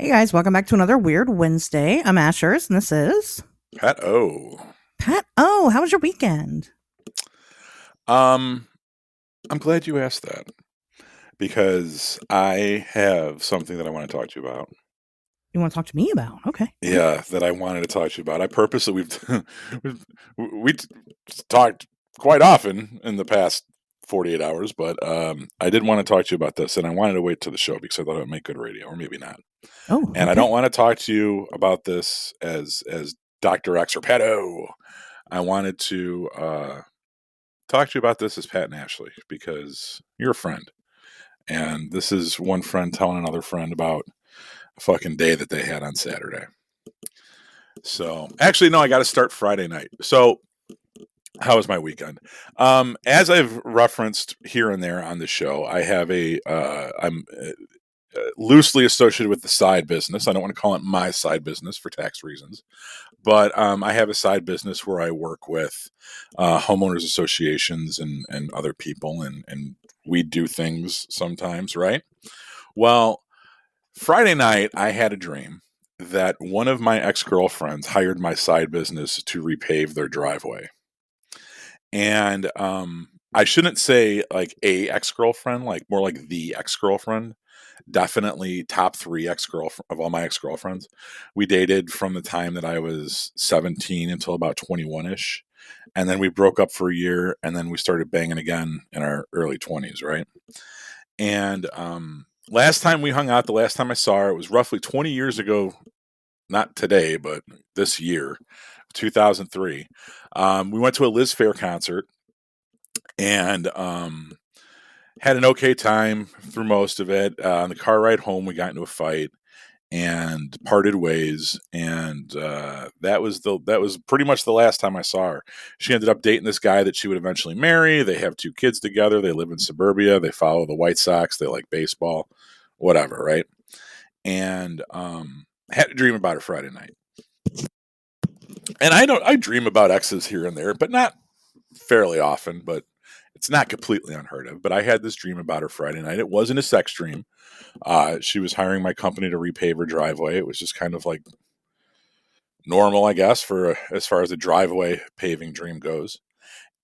Hey guys, welcome back to another Weird Wednesday. I'm Ashers, and this is Pat O. Pat. Oh, how was your weekend? Um, I'm glad you asked that because I have something that I want to talk to you about. You want to talk to me about? Okay. Yeah. Yeah, that I wanted to talk to you about. I purposely we've we talked quite often in the past 48 hours, but I did want to talk to you about this, and I wanted to wait to the show because I thought it would make good radio, or maybe not. Oh, And I don't okay. want to talk to you about this as Dr. X or Pat O. I wanted to talk to you about this as Pat and Ashley because you're a friend. And this is one friend telling another friend about a fucking day that they had on Saturday. So actually, no, I got to start Friday night. So how was my weekend? As I've referenced here and there on the show, I have I'm loosely associated with the side business. I don't want to call it my side business for tax reasons, but I have a side business where I work with homeowners associations and other people, and we do things sometimes, right? Well, Friday night, I had a dream that one of my ex girlfriends hired my side business to repave their driveway. And I shouldn't say like a ex girlfriend, like more like the ex girlfriend. Definitely top three ex girlfriend of all my ex girlfriends. We dated from the time that I was 17 until about 21 ish. And then we broke up for a year and then we started banging again in our early 20s, right? And last time we hung out, the last time I saw her, it was roughly 20 years ago, not today, but this year, 2003. We went to a Liz Fair concert and had an okay time through most of it. On the car ride home, we got into a fight and parted ways, and that was pretty much the last time I saw her. She ended up dating this guy that she would eventually marry. They have two kids together. They live in suburbia. They follow the White Sox. They like baseball, whatever, right? And had a dream about her Friday night. And I dream about exes here and there, but not fairly often. But it's not completely unheard of. But I had this dream about her Friday night. It wasn't a sex dream. She was hiring my company to repave her driveway. It was just kind of like normal, I guess, for as far as the driveway paving dream goes.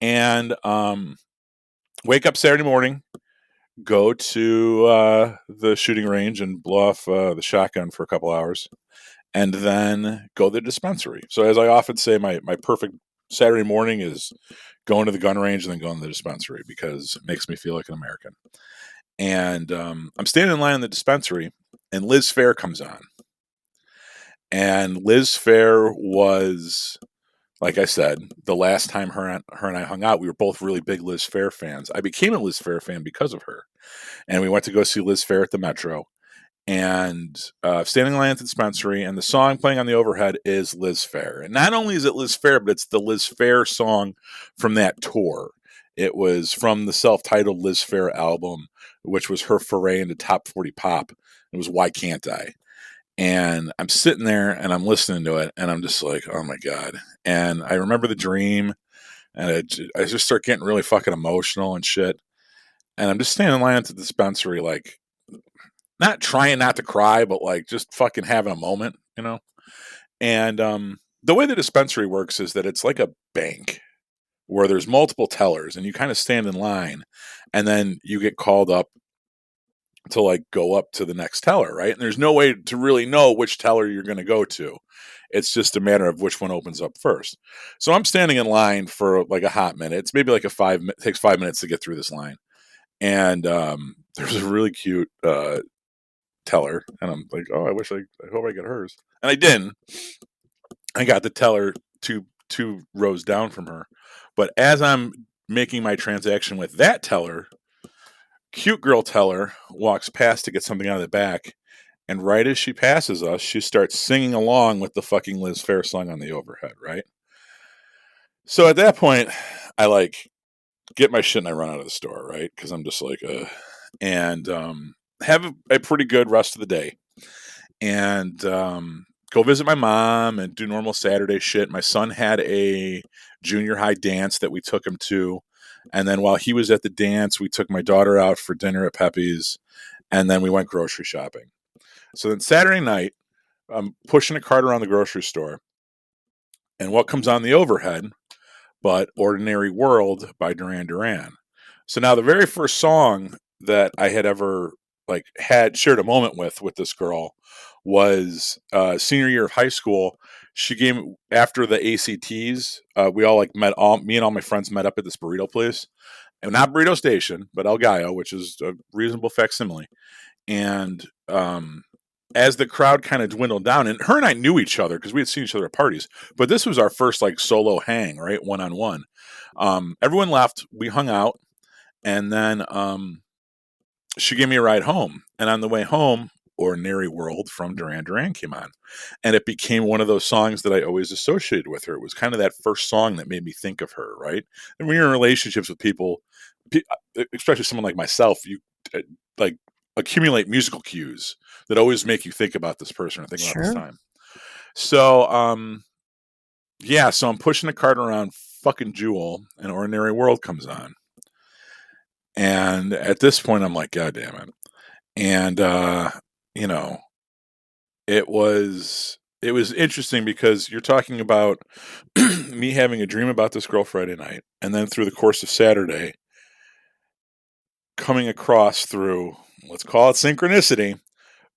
And wake up Saturday morning, go to the shooting range and blow off the shotgun for a couple hours, and then go to the dispensary. So as I often say, my perfect Saturday morning is going to the gun range and then going to the dispensary because it makes me feel like an American. And I'm standing in line in the dispensary, and Liz Fair comes on. And Liz Fair was, like I said, the last time her and I hung out, we were both really big Liz Fair fans. I became a Liz Fair fan because of her. And we went to go see Liz Fair at the Metro. And standing in line at the dispensary, and the song playing on the overhead is Liz Fair. And not only is it Liz Fair, but it's the Liz Fair song from that tour. It was from the self-titled Liz Fair album, which was her foray into top 40 pop. It was Why Can't I? And I'm sitting there and I'm listening to it and I'm just like, oh my God. And I remember the dream and I just start getting really fucking emotional and shit. And I'm just standing in line at the dispensary, like, not trying not to cry, but like just fucking having a moment, you know? And the way the dispensary works is that it's like a bank where there's multiple tellers and you kind of stand in line and then you get called up to like go up to the next teller, right? And there's no way to really know which teller you're going to go to. It's just a matter of which one opens up first. So I'm standing in line for like a hot minute. It's maybe like takes 5 minutes to get through this line. And there's a really cute teller, and I'm like, oh, I hope I get hers, and I didn't. I got the teller two rows down from her, but as I'm making my transaction with that teller, cute girl teller walks past to get something out of the back, and right as she passes us, she starts singing along with the fucking Liz Fair song on the overhead, right? So at that point, I like get my shit and I run out of the store, right? Because I'm just like, and have a pretty good rest of the day. And go visit my mom and do normal Saturday shit. My son had a junior high dance that we took him to. And then while he was at the dance, we took my daughter out for dinner at Pepe's. And then we went grocery shopping. So then Saturday night, I'm pushing a cart around the grocery store, and what comes on the overhead but Ordinary World by Duran Duran. So now the very first song that I had ever had shared a moment with this girl was senior year of high school. She came after the ACTs. We all me and all my friends met up at this burrito place, and not Burrito Station, but El Gallo, which is a reasonable facsimile. And as the crowd kind of dwindled down, and her and I knew each other because we had seen each other at parties, but this was our first solo hang, right? One-on-one. Everyone left. We hung out, and then she gave me a ride home. And on the way home, Ordinary World from Duran Duran came on. And it became one of those songs that I always associated with her. It was kind of that first song that made me think of her, right? And when you're in relationships with people, especially someone like myself, you accumulate musical cues that always make you think about this person or think about this time. So, so I'm pushing the cart around fucking Jewel, and Ordinary World comes on. And at this point, I'm like, God damn it. And, it was interesting because you're talking about me having a dream about this girl Friday night. And then through the course of Saturday, coming across through, let's call it synchronicity,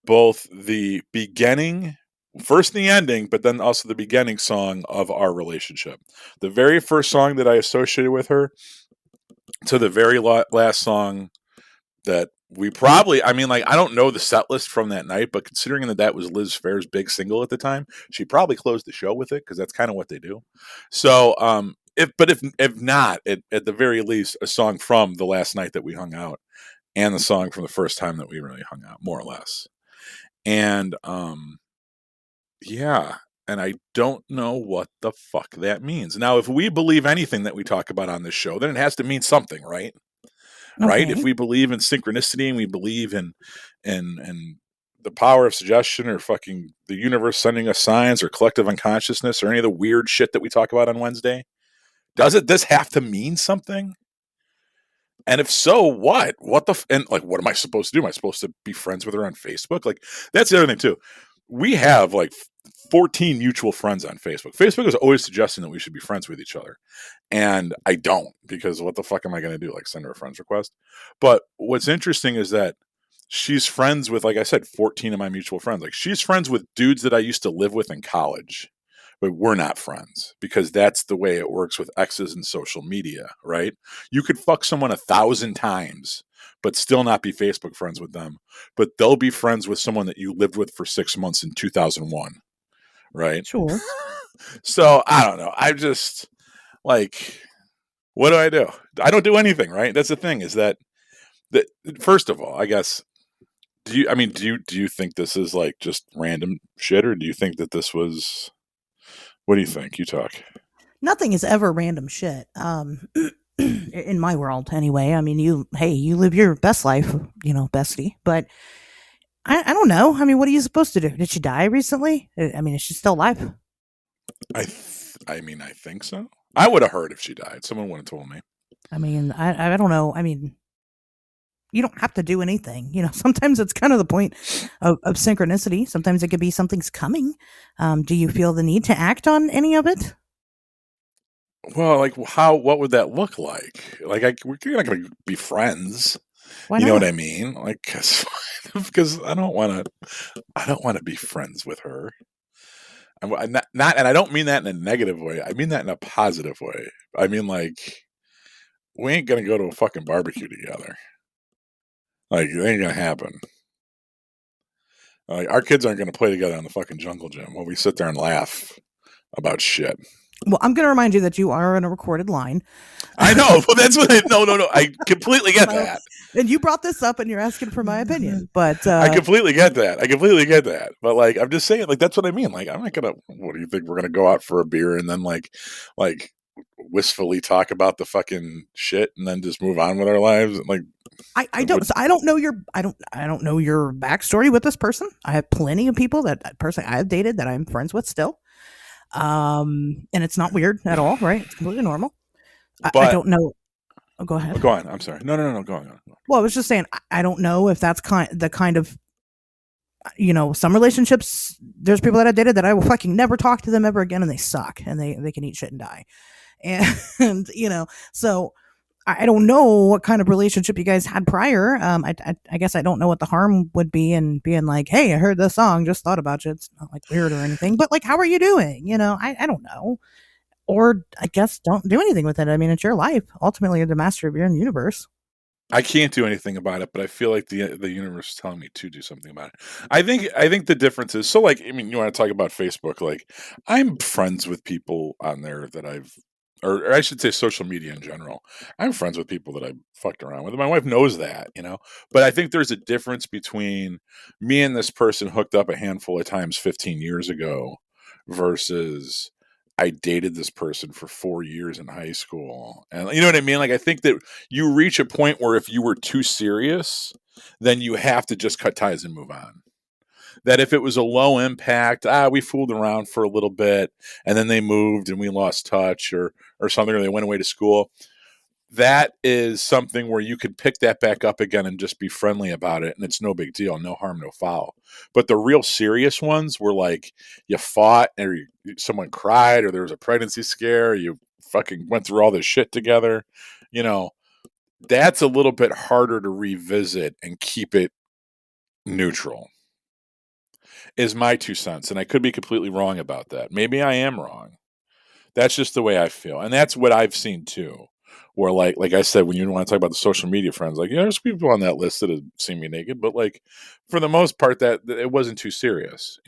both the beginning, first the ending, but then also the beginning song of our relationship. The very first song that I associated with her to the very last song that we probably, I don't know the set list from that night, but considering that was Liz Phair's big single at the time, she probably closed the show with it because that's kind of what they do. So, if not, at the very least, a song from the last night that we hung out and the song from the first time that we really hung out, more or less. And, and I don't know what the fuck that means. Now, if we believe anything that we talk about on this show, then it has to mean something, right? Okay. Right? If we believe in synchronicity and we believe in the power of suggestion or fucking the universe sending us signs or collective unconsciousness or any of the weird shit that we talk about on Wednesday, does this have to mean something? And if so, what? What am I supposed to do? Am I supposed to be friends with her on Facebook? That's the other thing too. We have 14 mutual friends on Facebook. Facebook is always suggesting that we should be friends with each other. And I don't, because what the fuck am I going to do? Send her a friend's request? But what's interesting is that she's friends with, like I said, 14 of my mutual friends. She's friends with dudes that I used to live with in college, but we're not friends because that's the way it works with exes and social media, right? You could fuck someone 1,000 times, but still not be Facebook friends with them. But they'll be friends with someone that you lived with for 6 months in 2001, right? Sure. So I don't know. I just what do I do? I don't do anything, right? That's the thing is that first of all, I guess, do you think this is just random shit, or do you think that this was, what do you think? You talk. Nothing is ever random shit. In my world anyway. You live your best life, bestie, but I don't know. What are you supposed to do? Did she die recently? Is she still alive? I think so. I would have heard if she died. Someone would have told me. I don't know. You don't have to do anything. Sometimes it's kind of the point of synchronicity. Sometimes it could be something's coming. Do you feel the need to act on any of it? Well, what would that look like? We're not going to be friends. Why not? You know what I mean? Because I don't want to be friends with her. I'm not, and I don't mean that in a negative way. I mean that in a positive way. We ain't gonna go to a fucking barbecue together. It ain't gonna happen. Our kids aren't gonna play together in the fucking jungle gym while we sit there and laugh about shit. Well, I'm gonna remind you that you are on a recorded line. I know, but that's what. No. I completely get that. And you brought this up, and you're asking for my opinion. But I completely get that. But I'm just saying, that's what I mean. I'm not gonna. What do you think? We're gonna go out for a beer and then wistfully talk about the fucking shit and then just move on with our lives? I don't know your backstory with this person. I have plenty of people that person I have dated that I'm friends with still. And it's not weird at all, right? It's completely normal. I don't know. Oh, go ahead. Go on. I'm sorry. No. Go on. Well, I was just saying, I don't know if that's the kind of some relationships, there's people that I dated that I will fucking never talk to them ever again, and they suck, and they can eat shit and die. And so I don't know what kind of relationship you guys had prior. I guess I don't know what the harm would be in being like, hey, I heard this song, just thought about you. It's not like weird or anything, but like, how are you doing? I don't know. Or I guess don't do anything with it. I mean, it's your life. Ultimately, you're the master of your own universe. I can't do anything about it, but I feel like the universe is telling me to do something about it. I think the difference is, so like, I mean, you want to talk about Facebook, like I'm friends with people on there that or I should say social media in general. I'm friends with people that I've fucked around with. My wife knows that, but I think there's a difference between me and this person hooked up a handful of times 15 years ago versus I dated this person for 4 years in high school. And you know what I mean? Like, I think that you reach a point where if you were too serious, then you have to just cut ties and move on. That if it was a low impact, we fooled around for a little bit and then they moved and we lost touch or something, or they went away to school. That is something where you could pick that back up again and just be friendly about it. And it's no big deal. No harm, no foul. But the real serious ones were like you fought or someone cried or there was a pregnancy scare. You fucking went through all this shit together. That's a little bit harder to revisit and keep it neutral is my 2 cents. And I could be completely wrong about that. Maybe I am wrong. That's just the way I feel. And that's what I've seen too. Where like I said, when you want to talk about the social media friends, like, there's people on that list that have seen me naked, but like for the most part, that it wasn't too serious,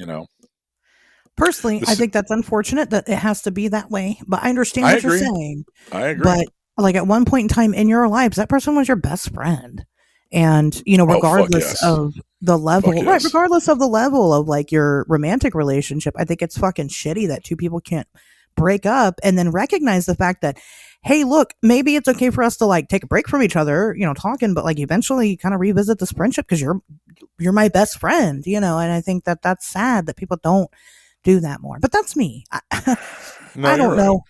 Personally, I think that's unfortunate that it has to be that way, but I understand what you're saying. I agree. But like at one point in time in your lives, that person was your best friend. And, regardless of the level, right, regardless of the level of like your romantic relationship, I think it's fucking shitty that two people can't break up and then recognize the fact that, hey, look, maybe it's okay for us to like take a break from each other, talking, but like eventually kind of revisit this friendship because you're my best friend, and I think that that's sad that people don't do that more. But that's me. I don't know.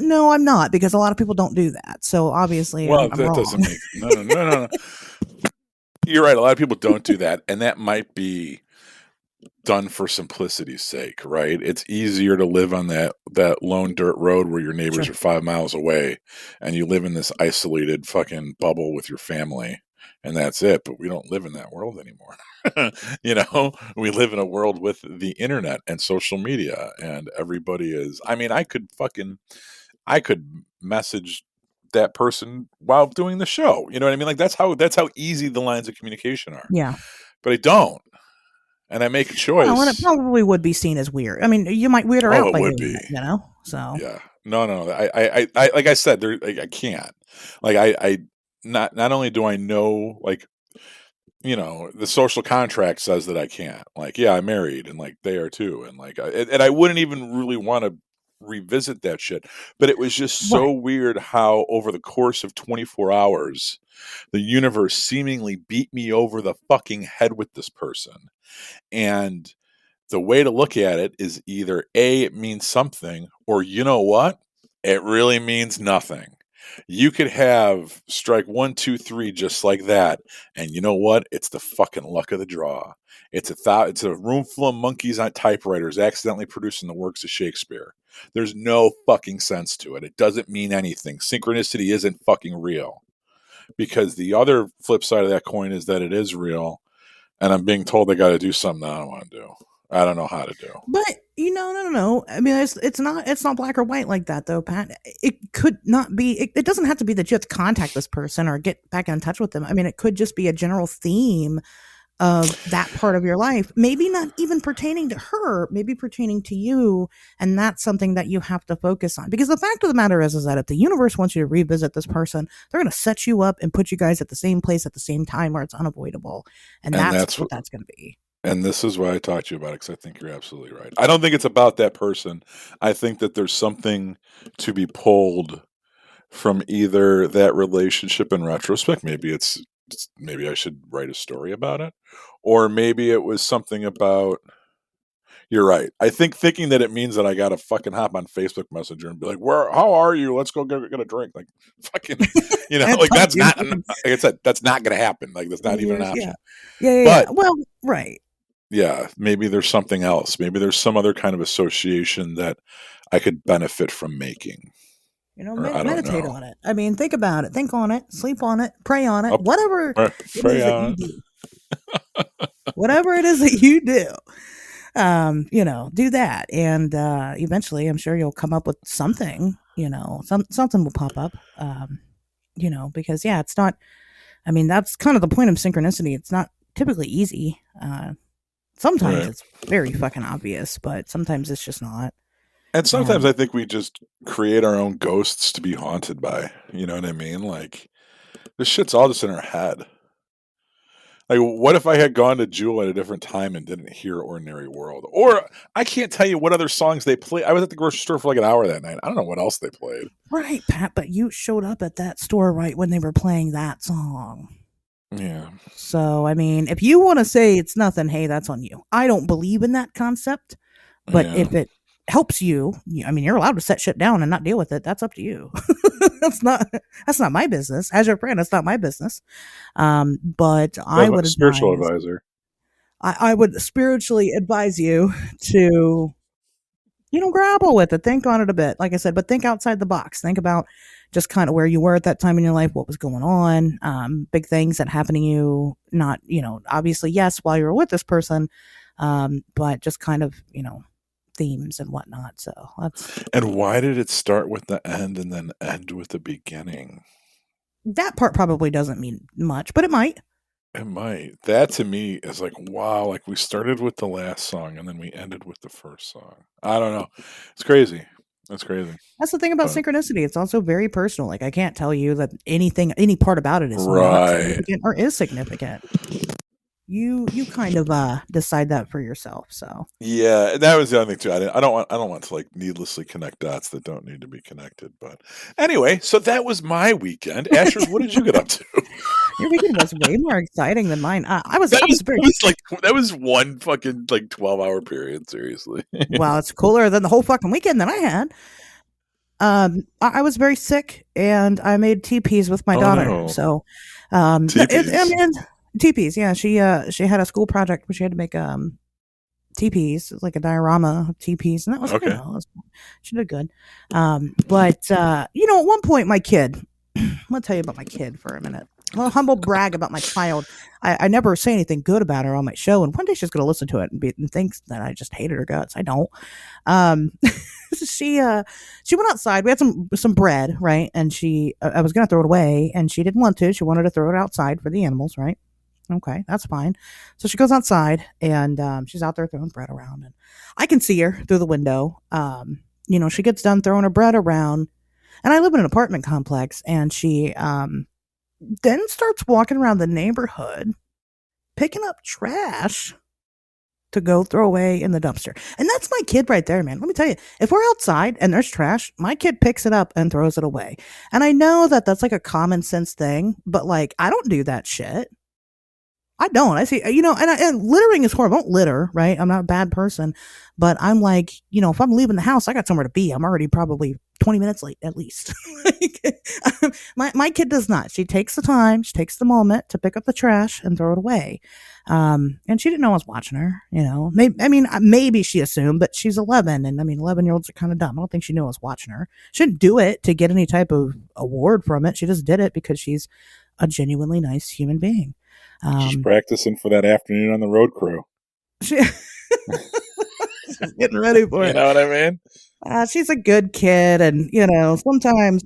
No, I'm not, because a lot of people don't do that. So obviously, I'm that wrong. Doesn't make no. You're right. A lot of people don't do that, and that might be done for simplicity's sake, right? It's easier to live on that lone dirt road where your neighbors are 5 miles away and you live in this isolated fucking bubble with your family and that's it. But we don't live in that world anymore. We live in a world with the internet and social media, and everybody is, I mean, I could message that person while doing the show. You know what I mean? Like that's how easy the lines of communication are. Yeah. But I don't. And I make a choice. Well, and it probably would be seen as weird. I mean, you might weird her out by doing it, So yeah, no. I like I said, I can't. Like I not only do I know, like, the social contract says that I can't. Like, yeah, I'm married, and like they are too, and like, and I wouldn't even really want to revisit that shit. But it was just so weird how over the course of 24 hours, the universe seemingly beat me over the fucking head with this person. And the way to look at it is either A, it means something, or you know what? It really means nothing. You could have strike 1, 2, 3 just like that, and you know what? It's the fucking luck of the draw. It's a room full of monkeys on typewriters accidentally producing the works of Shakespeare. There's no fucking sense to it. It doesn't mean anything. Synchronicity isn't fucking real. Because the other flip side of that coin is that it is real, and I'm being told I got to do something I don't want to do. I don't know how to do. But no. I mean, it's not black or white like that, though, Pat. It could not be. It doesn't have to be that you have to contact this person or get back in touch with them. I mean, it could just be a general theme of that part of your life. Maybe not even pertaining to her. Maybe pertaining to you, and that's something that you have to focus on. Because the fact of the matter is that if the universe wants you to revisit this person, they're going to set you up and put you guys at the same place at the same time where it's unavoidable, and that's what that's going to be. And this is why I talked to you about it, because I think you're absolutely right. I don't think it's about that person. I think that there's something to be pulled from either that relationship in retrospect. Maybe I should write a story about it, or maybe it was something about. You're right. I think thinking that it means that I got to fucking hop on Facebook Messenger and be like, how are you? Let's go get a drink. Like, fucking, like that's not, like I said, that's not going to happen. Like, that's not even an option. Yeah. Well, right. yeah, maybe there's something else. Maybe there's some other kind of association that I could benefit from making. Or I don't Meditate know. on it. I mean, think about it. Think on it. Sleep on it. Pray on it. Up, Whatever it is that you Freya. do. Whatever it is that you do. Do that. And eventually I'm sure you'll come up with something, something will pop up. Because yeah, it's not I mean, that's kind of the point of synchronicity. It's not typically easy. Sometimes Right. it's very fucking obvious, but sometimes it's just not. And sometimes Um, I think we just create our own ghosts to be haunted by. You know what I mean? Like, this shit's all just in our head. Like, what if I had gone to Jewel at a different time and didn't hear Ordinary World? Or I can't tell you what other songs they play. I was at the grocery store for like an hour that night. I don't know what else they played. right, Pat, but you showed up at that store right when they were playing that song. Yeah. So, I mean, if you want to say it's nothing, hey, that's on you. I don't believe in that concept, but Yeah. if it helps you, I mean, you're allowed to set shit down and not deal with it. That's up to you. that's not my business. As your friend, that's not my business. But I would Spiritual advise advisor. I would spiritually advise you to, grapple with it, think on it a bit, like I said, but think outside the box. Think about just kind of where you were at that time in your life, what was going on, big things that happened to you. Not, obviously, yes, while you were with this person, but just kind of, themes and whatnot. So And why did it start with the end and then end with the beginning? that part probably doesn't mean much, but it might. It might. That to me is like, wow, like we started with the last song and then we ended with the first song. I don't know. It's crazy. That's crazy. That's the thing about But, synchronicity. It's also very personal. Like I can't tell you that any part about it is not right. significant or is significant. You kind of decide that for yourself. So Yeah, that was the other thing too. I don't want to like needlessly connect dots that don't need to be connected. But anyway, so that was my weekend. Ashers, what did you get up to? your weekend was way more exciting than mine. I was very That was one fucking like 12-hour period. Seriously. well. It's cooler than the whole fucking weekend that I had. I was very sick, and I made teepees with my daughter. No. So, Teepees? teepees. Yeah, she had a school project where she had to make teepees, like a diorama of teepees, and that was Okay. She did good. But at one point, my kid. I'm gonna tell you about my kid for a minute. A little humble brag about my child. I never say anything good about her on my show, and one day she's gonna listen to it and thinks that I just hated her guts. I don't. She went outside. We had some bread, right? And I was gonna throw it away, and she didn't want to. She wanted to throw it outside for the animals, right? Okay, that's fine. So she goes outside and she's out there throwing bread around, and I can see her through the window. She gets done throwing her bread around, and I live in an apartment complex, and she then starts walking around the neighborhood, picking up trash to go throw away in the dumpster. And that's my kid right there, man. Let me tell you, if we're outside and there's trash, my kid picks it up and throws it away. And I know that that's like a common sense thing, but like I don't do that shit. I don't. I see, and littering is horrible. I don't litter, right? I'm not a bad person, but I'm like, if I'm leaving the house, I got somewhere to be. I'm already probably 20 minutes late at least. my kid does not. She takes the time, she takes the moment to pick up the trash and throw it away. And she didn't know I was watching her, maybe she assumed, but she's 11. And 11-year-olds are kind of dumb. I don't think she knew I was watching her. She didn't do it to get any type of award from it. She just did it because she's a genuinely nice human being. Just practicing for that afternoon on the road crew. She's getting ready for it. You know what I mean? She's a good kid, and sometimes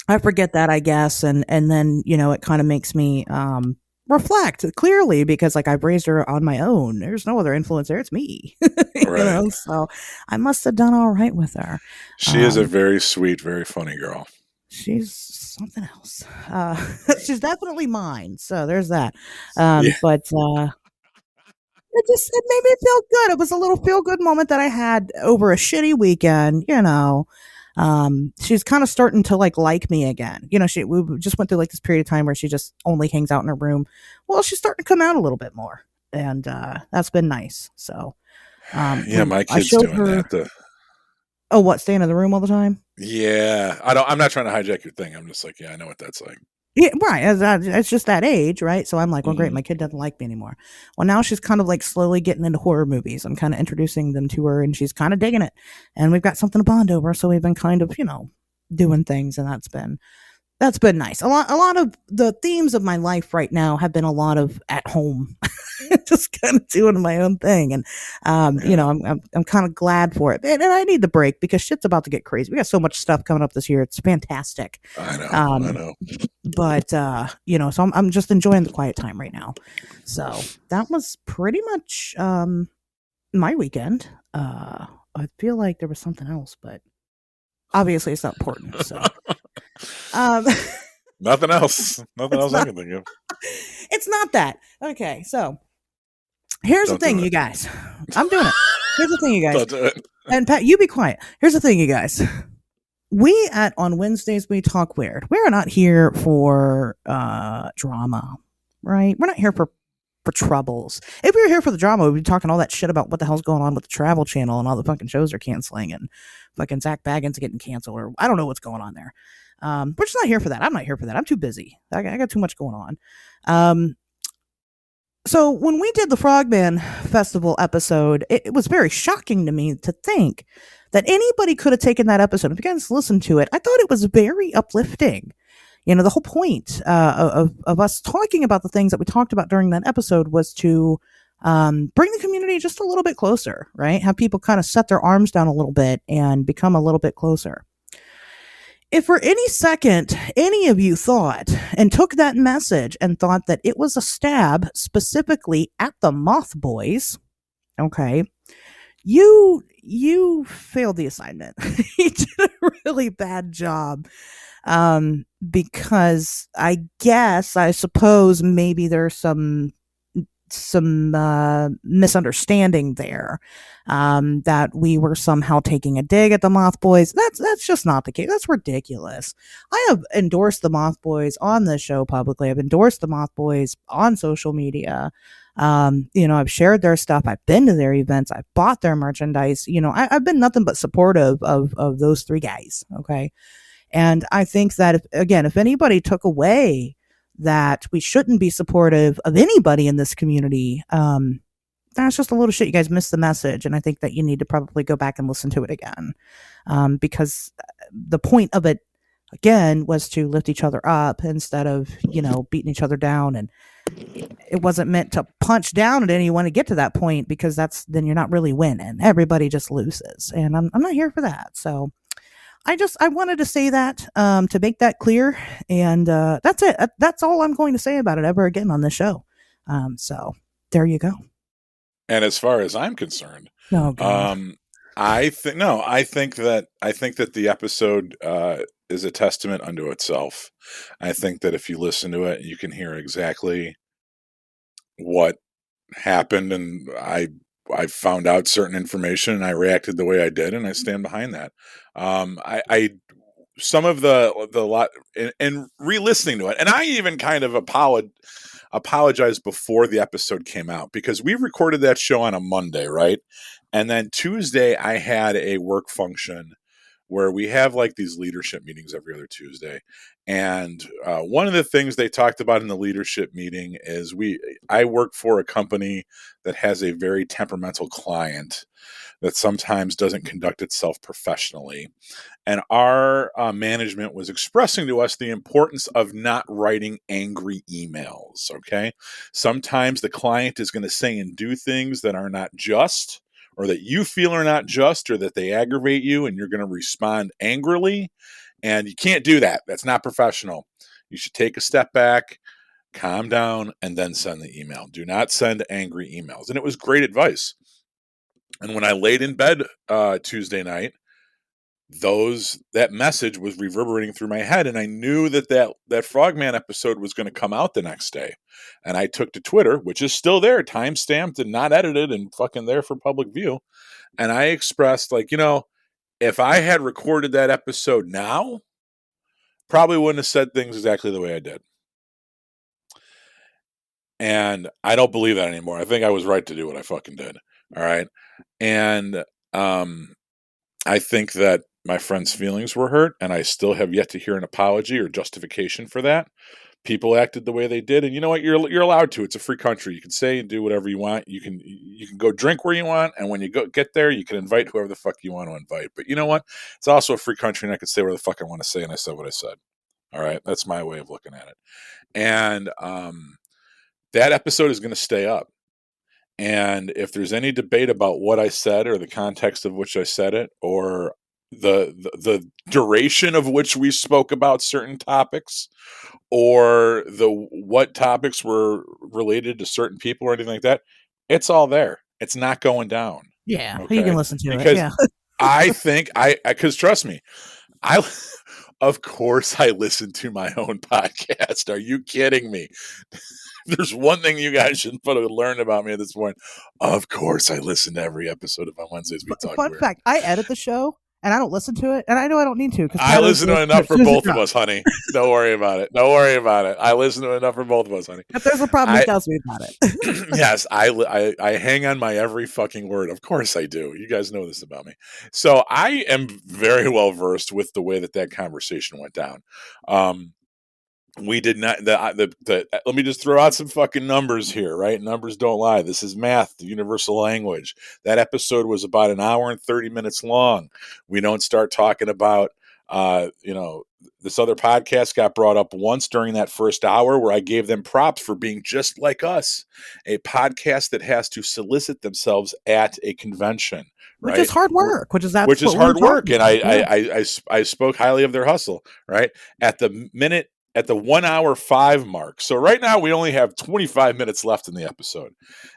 I forget that, I guess, and then it kind of makes me reflect clearly because like I've raised her on my own. There's no other influence there. It's me, Right. So I must have done all right with her. She is a very sweet, very funny girl. She's something else. She's definitely mine. So there's that. But it made me feel good. It was a little feel good moment that I had over a shitty weekend. She's kind of starting to like me again. We just went through like this period of time where she just only hangs out in her room. Well, she's starting to come out a little bit more, and that's been nice. So, my kid's doing that. Oh, what? Staying in the room all the time? Yeah, I'm not trying to hijack your thing. I'm just like, yeah, I know what that's like. Yeah, right. It's just that age, right? So I'm like, well, great, Mhm. my kid doesn't like me anymore. Well, now she's kind of like slowly getting into horror movies. I'm kind of introducing them to her, and she's kind of digging it. And we've got something to bond over, so we've been kind of, doing things, and that's been nice. A lot of the themes of my life right now have been a lot of at home, just kind of doing my own thing, and Yeah, I'm kind of glad for it, and I need the break because shit's about to get crazy. We got so much stuff coming up this year; it's fantastic. I know, I Um, know. but so I'm just enjoying the quiet time right now. So that was pretty much my weekend. I feel like there was something else, but obviously it's not important. So um, Nothing else. Nothing it's else I not can think of. it's not that. Okay, so here's the Don't do thing, it. you guys. I'm doing it. Here's the thing, you guys. Don't do it. And Pat, you be quiet. Here's the thing, you guys. We at on Wednesdays we talk weird. We're not here for drama, right? We're not here for troubles. If we were here for the drama, we'd be talking all that shit about what the hell's going on with the Travel Channel and all the fucking shows are canceling and fucking Zach Baggins getting canceled or I don't know what's going on there. We're just not here for that. I'm not here for that. I'm too busy. I got too much going on. Um, so when we did the Frogman Festival episode, it was very shocking to me to think that anybody could have taken that episode. If you guys listened to it, I thought it was very uplifting. The whole point of us talking about the things that we talked about during that episode was to bring the community just a little bit closer, right? Have people kind of set their arms down a little bit and become a little bit closer. If for any second any of you thought and took that message and thought that it was a stab specifically at the Moth Boys, okay, you failed the assignment. You did a really bad job. Because I suppose maybe there's some misunderstanding there, that we were somehow taking a dig at the Moth Boys. That's just not the case. That's ridiculous. I have endorsed the Moth Boys on this show publicly. I've endorsed the Moth Boys on social media. I've shared their stuff. I've been to their events. I've bought their merchandise. I've been nothing but supportive of those three guys. Okay. And I think that if anybody took away that we shouldn't be supportive of anybody in this community, that's just a little shit. You guys missed the message. And I think that you need to probably go back and listen to it again. Because the point of it, again, was to lift each other up instead of, beating each other down. And it wasn't meant to punch down at anyone to get to that point because then you're not really winning. Everybody just loses. And I'm not here for that. So I wanted to say that, to make that clear, and that's it. That's all I'm going to say about it ever again on this show. So there you go. And as far as I'm concerned, Oh God. I think that the episode is a testament unto itself. I think that if you listen to it, you can hear exactly what happened, and I found out certain information, and I reacted the way I did, and I stand behind that. I some of the lot in re-listening to it, and I even kind of apologized before the episode came out because we recorded that show on a Monday, right? And then Tuesday I had a work function where we have like these leadership meetings every other Tuesday. And one of the things they talked about in the leadership meeting is I work for a company that has a very temperamental client that sometimes doesn't conduct itself professionally. And our management was expressing to us the importance of not writing angry emails. Okay. Sometimes the client is going to say and do things that are not just, or that you feel are not just, or that they aggravate you, and you're going to respond angrily. And you can't do that. That's not professional. You should take a step back, calm down, and then send the email. Do not send angry emails. And it was great advice. And when I laid in bed Tuesday night, that message was reverberating through my head, and I knew that Frogman episode was going to come out the next day. And I took to Twitter, which is still there, time stamped and not edited and fucking there for public view. And I expressed, like, if I had recorded that episode now, probably wouldn't have said things exactly the way I did. And I don't believe that anymore. I think I was right to do what I fucking did. All right. And I think that my friend's feelings were hurt, and I still have yet to hear an apology or justification for that. people acted the way they did, and you know what? You're allowed to. It's a free country. You can say and do whatever you want. You can go drink where you want, and when you get there, you can invite whoever the fuck you want to invite. But you know what? It's also a free country, and I can say where the fuck I want to say, and I said what I said. All right, that's my way of looking at it. And that episode is going to stay up. And if there's any debate about what I said or the context of which I said it, or the duration of which we spoke about certain topics, or what topics were related to certain people or anything like that, it's all there. It's not going down. Yeah, okay? You can listen to because it. Yeah. I think because trust me, of course I listen to my own podcast. Are you kidding me? There's one thing you guys should learn about me at this point. Of course I listen to every episode of On Wednesdays We Talk Fun fact, I edit the show and I don't listen to it, and I know I don't need to. I listen to enough for both of us, honey. Don't worry about it. Don't worry about it. I listen to enough for both of us, honey. If there's a problem, he tells me about it. Yes, I hang on my every fucking word. Of course I do. You guys know this about me. So I am very well versed with the way that conversation went down. We did not. Let me just throw out some fucking numbers here, right? Numbers don't lie. This is math, the universal language. That episode was about an hour and 30 minutes long. We don't start talking about, this other podcast got brought up once during that first hour where I gave them props for being just like us, a podcast that has to solicit themselves at a convention. Which is hard work. Which is hard work, and I spoke highly of their hustle. Right at the 1 hour 5 mark. So right now we only have 25 minutes left in the episode.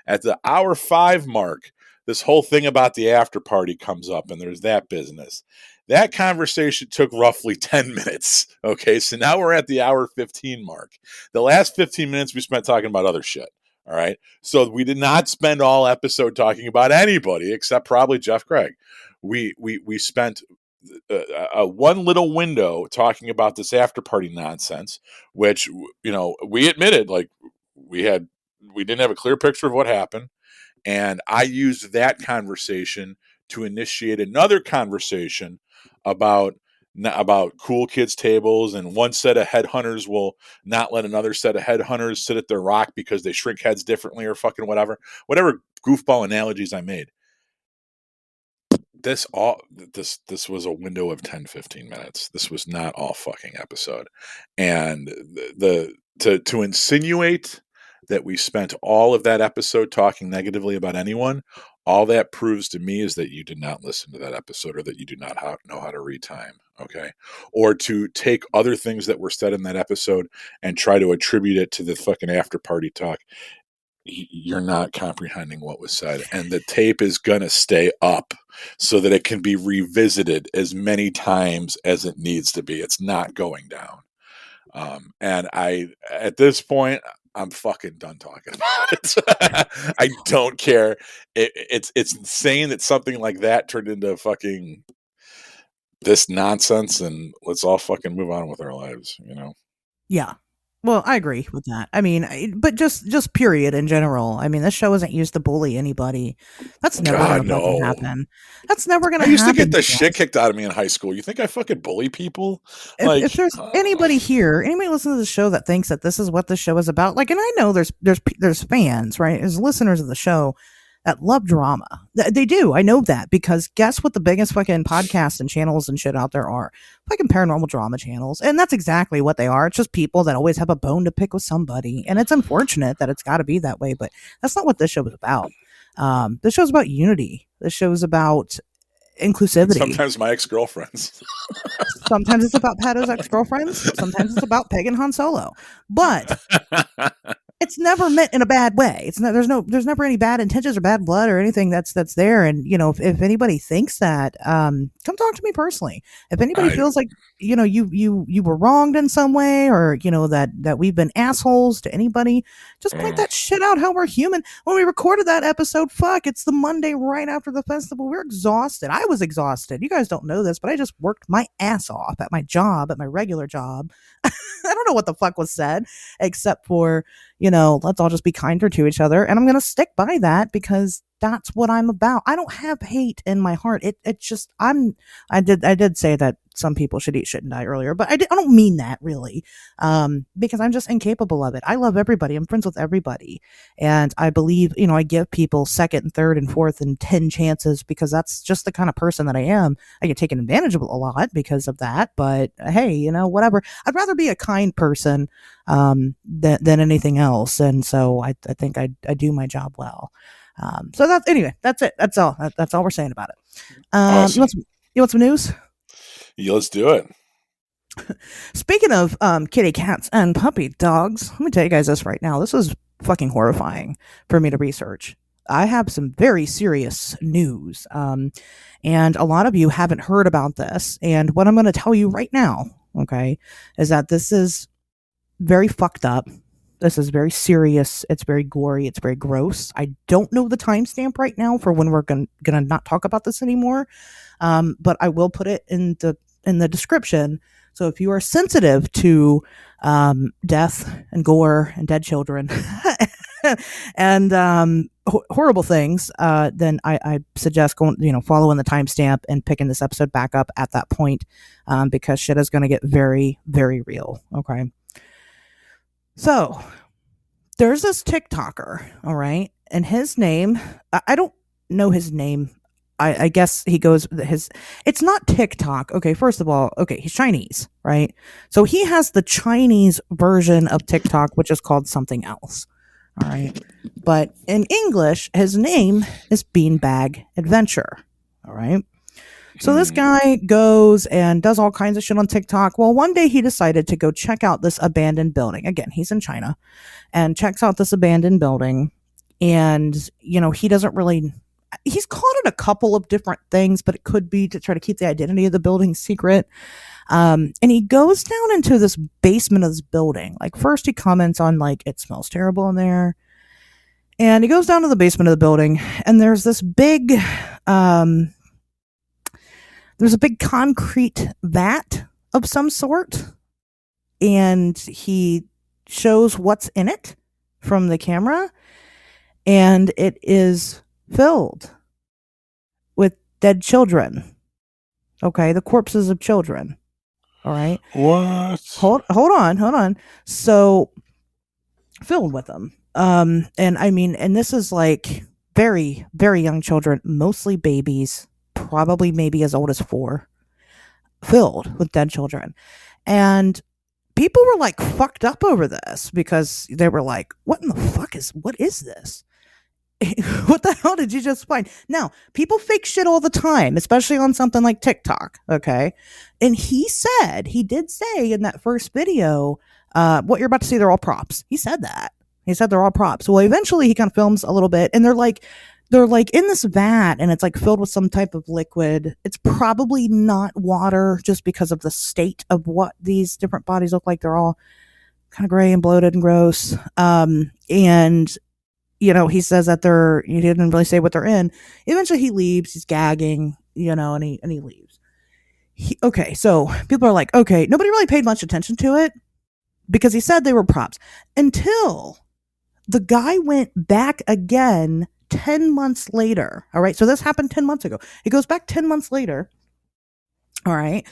At the hour 5 mark, this whole thing about the after party comes up, and there's that business. That conversation took roughly 10 minutes. Okay, so now we're at the hour 15 mark. The last 15 minutes we spent talking about other shit. All right, so we did not spend all episode talking about anybody except probably Jeff Craig. We spent one little window talking about this after party nonsense, which we admitted, like we didn't have a clear picture of what happened, and I used that conversation to initiate another conversation about cool kids tables, and one set of headhunters will not let another set of headhunters sit at their rock because they shrink heads differently, or fucking whatever goofball analogies I made. This was a window of 10-15 minutes. This was not all fucking episode. And to insinuate that we spent all of that episode talking negatively about anyone, all that proves to me is that you did not listen to that episode, or that you do not know how to read time. Okay. Or to take other things that were said in that episode and try to attribute it to the fucking after party talk. You're not comprehending what was said, and the tape is gonna stay up so that it can be revisited as many times as it needs to be. It's not going down. And at this point, I'm fucking done talking about it. I don't care. It's insane that something like that turned into fucking this nonsense, and let's all fucking move on with our lives, Yeah. Well, I agree with that. I mean, but just period in general. I mean, this show isn't used to bully anybody. That's never going to fucking happen. That's never going to happen. I used to get the shit kicked out of me in high school. You think I fucking bully people? If there's anybody listening to the show that thinks that this is what the show is about, like, and I know there's fans, right? There's listeners of the show that love drama. They do. I know that, because guess what the biggest fucking podcasts and channels and shit out there are? Fucking paranormal drama channels. And that's exactly what they are. It's just people that always have a bone to pick with somebody. And it's unfortunate that it's got to be that way, but that's not what this show is about. This show's about unity. This show's about inclusivity. Sometimes my ex-girlfriends. Sometimes it's about Pato's ex-girlfriends. Sometimes it's about Peg and Han Solo. But it's never meant in a bad way. It's not, there's never any bad intentions or bad blood or anything that's there. And if anybody thinks that, come talk to me personally. If anybody feels like you were wronged in some way, or that we've been assholes to anybody, just point that shit out. How we're human. When we recorded that episode, it's the Monday right after the festival. We're exhausted. I was exhausted. You guys don't know this, but I just worked my ass off at my regular job. I don't know what the fuck was said, except for let's all just be kinder to each other. And I'm going to stick by that, because that's what I'm about. I don't have hate in my heart. It's just I did say that some people should eat shit and die earlier, but I don't mean that really, because I'm just incapable of it. I love everybody. I'm friends with everybody, and I believe, I give people second and third and fourth and 10 chances because that's just the kind of person that I am. I get taken advantage of a lot because of that, but hey, whatever. I'd rather be a kind person than anything else, and so I think I do my job well. So that's it. That's all. That's all we're saying about it. Awesome. You want some news? Yeah, let's do it. Speaking of kitty cats and puppy dogs, let me tell you guys this right now. This is fucking horrifying for me to research. I have some very serious news, and a lot of you haven't heard about this. And what I'm going to tell you right now, okay, is that this is very fucked up. This is very serious. It's very gory. It's very gross. I don't know the timestamp right now for when we're gonna not talk about this anymore, but I will put it in the description. So if you are sensitive to death and gore and dead children and horrible things, then I suggest going, following the timestamp and picking this episode back up at that point, because shit is going to get very, very real. Okay. So there's this TikToker, all right, and his name, I don't know his name. I guess he goes it's not TikTok. Okay, first of all, okay, he's Chinese, right? So he has the Chinese version of TikTok, which is called something else. All right. But in English, his name is Beanbag Adventure. All right. So this guy goes and does all kinds of shit on TikTok. Well, one day he decided to go check out this abandoned building. Again, he's in China, and checks out this abandoned building. And, he doesn't really, he's called it a couple of different things, but it could be to try to keep the identity of the building secret. And he goes down into this basement of this building. Like, first he comments on, like, it smells terrible in there. And he goes down to the basement of the building, and there's this big, there's a big concrete vat of some sort, and he shows what's in it from the camera, and it is filled with dead children. Okay, the corpses of children. All right. What? Hold on. So filled with them. And this is like very, very young children, mostly babies, probably maybe as old as 4, filled with dead children. And people were like fucked up over this because they were like, what is this? What the hell did you just find? Now, people fake shit all the time, especially on something like TikTok, okay? And he did say in that first video, what you're about to see, they're all props. He said that. He said they're all props. Well, eventually he kind of films a little bit, and they're like in this vat, and it's like filled with some type of liquid. It's probably not water, just because of the state of what these different bodies look like. They're all kind of gray and bloated and gross. And he says that he didn't really say what they're in. Eventually he leaves. He's gagging, and he leaves. Okay, so people are like, okay, nobody really paid much attention to it because he said they were props until the guy went back again 10 months later. All right, so this happened 10 months ago. He goes back 10 months later, all right,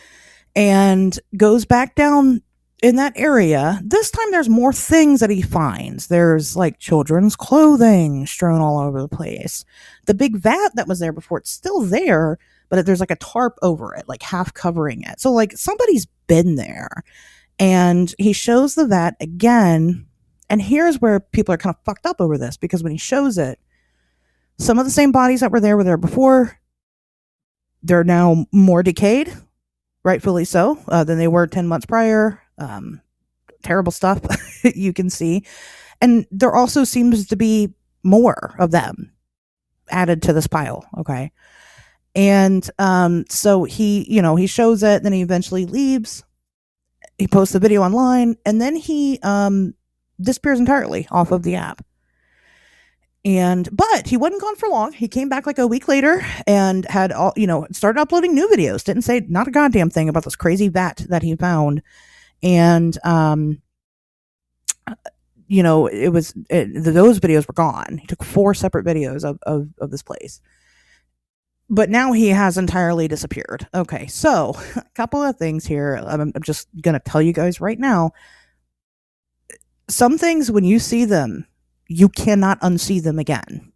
and goes back down in that area. This time there's more things that he finds. There's like children's clothing strewn all over the place. The big vat that was there before, it's still there, but there's like a tarp over it, like half covering it. So like somebody's been there. And he shows the vat again. And here's where people are kind of fucked up over this, because when he shows it, some of the same bodies that were there before, they're now more decayed, rightfully so, than they were 10 months prior. Terrible stuff you can see. And there also seems to be more of them added to this pile. Okay. And so he shows it, then he eventually leaves. He posts the video online, and then he disappears entirely off of the app. But he wasn't gone for long. He came back like a week later and had started uploading new videos. Didn't say not a goddamn thing about this crazy vat that he found. And those videos were gone. He took 4 separate videos of this place. But now he has entirely disappeared. Okay, so a couple of things here. I'm just going to tell you guys right now. Some things, when you see them, you cannot unsee them again.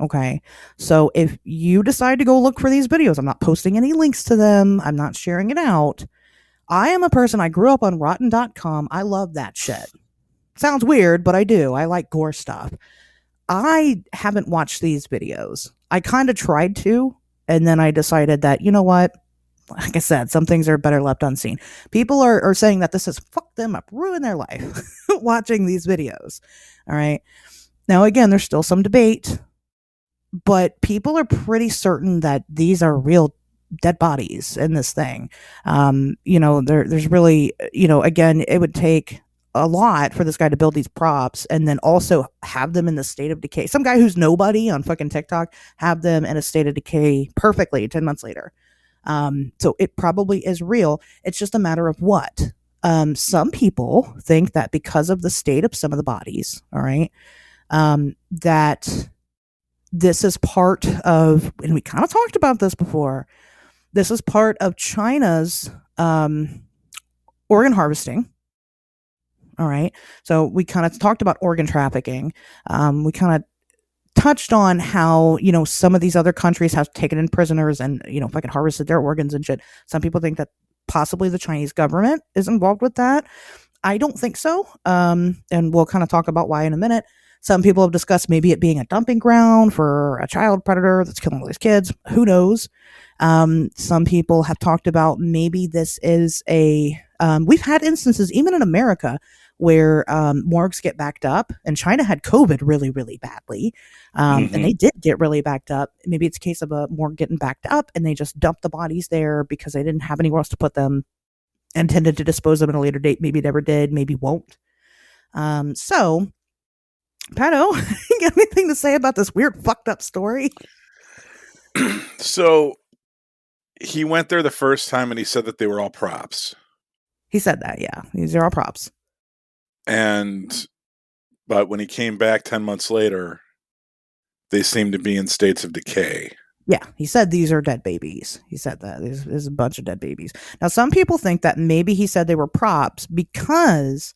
Okay, so if you decide to go look for these videos, I'm not posting any links to them. I'm not sharing it out. I am a person, I grew up on rotten.com. I love that shit. Sounds weird, but I do. I like gore stuff. I haven't watched these videos. I kind of tried to, and then I decided that, you know what? Like I said, some things are better left unseen. People are saying that this has fucked them up, ruined their life watching these videos. All right. Now, again, there's still some debate, but people are pretty certain that these are real dead bodies in this thing. There's really, again, it would take a lot for this guy to build these props and then also have them in the state of decay. Some guy who's nobody on fucking TikTok have them in a state of decay perfectly 10 months later. So it probably is real. It's just a matter of what. Some people think that because of the state of some of the bodies, all right, that this is part of, and we kind of talked about this before, this is part of China's organ harvesting. All right. So we kind of talked about organ trafficking. We kind of touched on how, some of these other countries have taken in prisoners and, fucking harvested their organs and shit. Some people think that possibly the Chinese government is involved with that. I don't think so. And we'll kind of talk about why in a minute. Some people have discussed maybe it being a dumping ground for a child predator that's killing all these kids. Who knows? Some people have talked about maybe this is we've had instances, even in America, where morgues get backed up, and China had COVID really, really badly. And they did get really backed up. Maybe it's a case of a morgue getting backed up, and they just dumped the bodies there because they didn't have anywhere else to put them, intended to dispose of them at a later date. Maybe never did, maybe won't. So, Pato, you got anything to say about this weird, fucked up story? So, he went there the first time and he said that they were all props. He said that, yeah. These are all props. But when he came back 10 months later, they seemed to be in states of decay. Yeah, he said these are dead babies. He said that. There's a bunch of dead babies. Now, some people think that maybe he said they were props because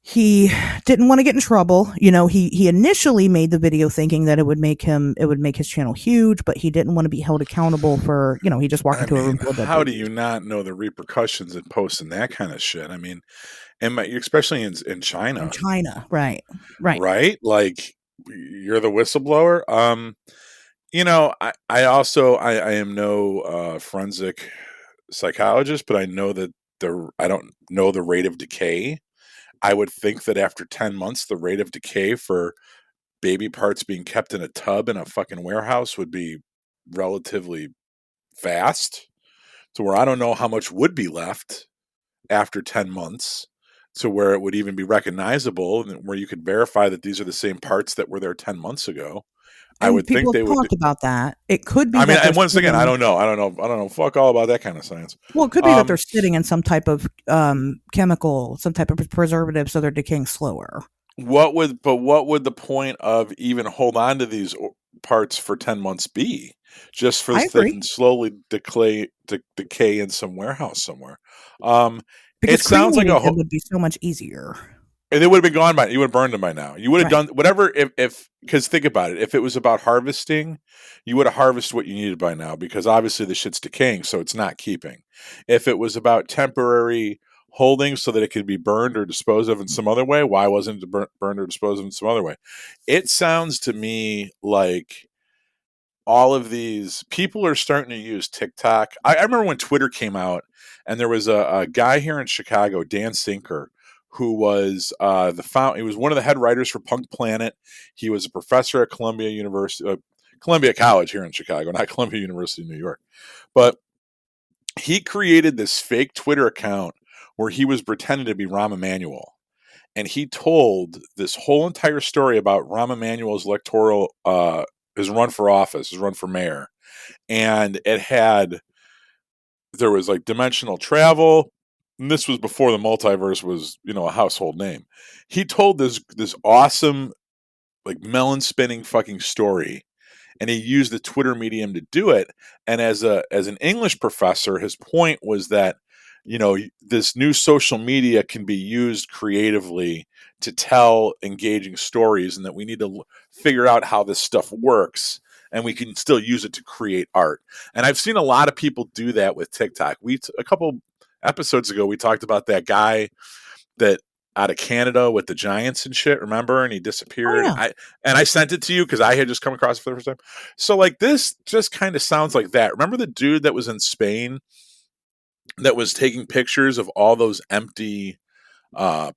he didn't want to get in trouble. He initially made the video thinking that it would make his channel huge, but he didn't want to be held accountable for, he just walked into a room full of dead How babies. do you not know the repercussions in posting that kind of shit? I mean, especially in China. In China, right. Right? Like, you're the whistleblower. I am no forensic psychologist, but I know that I don't know the rate of decay. I would think that after 10 months, the rate of decay for baby parts being kept in a tub in a fucking warehouse would be relatively fast, to where I don't know how much would be left after 10 months to where it would even be recognizable and where you could verify that these are the same parts that were there 10 months ago. And I would think they would talk about that. It could be. I mean, and once again, I don't know. Fuck all about that kind of science. Well, it could be that they're sitting in some type of chemical, some type of preservative, so they're decaying slower. What would the point of even hold on to these parts for 10 months be? Just for they can slowly decay in some warehouse somewhere. Because it sounds like it would be so much easier. And they would have been gone by. You would have burned them by now. You would have done whatever. Because think about it. If it was about harvesting, you would have harvested what you needed by now. Because obviously the shit's decaying, so it's not keeping. If it was about temporary holding so that it could be burned or disposed of in some other way, why wasn't it burned or disposed of in some other way? It sounds to me like all of these people are starting to use TikTok. I remember when Twitter came out, and there was a guy here in Chicago, Dan Sinker, who was he was one of the head writers for Punk Planet. He was a professor at Columbia College here in Chicago, not Columbia University in New York. But he created this fake Twitter account where he was pretending to be Rahm Emanuel. And he told this whole entire story about Rahm Emanuel's electoral, his run for office, his run for mayor. And there was like dimensional travel. and this was before the multiverse was, a household name. He told this awesome, like, melon spinning fucking story, and he used the Twitter medium to do it. And as an English professor, his point was that, this new social media can be used creatively to tell engaging stories, and that we need to figure out how this stuff works, and we can still use it to create art. And I've seen a lot of people do that with TikTok. A couple episodes ago, we talked about that guy that out of Canada with the Giants and shit, remember? And he disappeared. Oh, yeah. I sent it to you because I had just come across it for the first time. So, like, this just kind of sounds like that. Remember the dude that was in Spain that was taking pictures of all those empty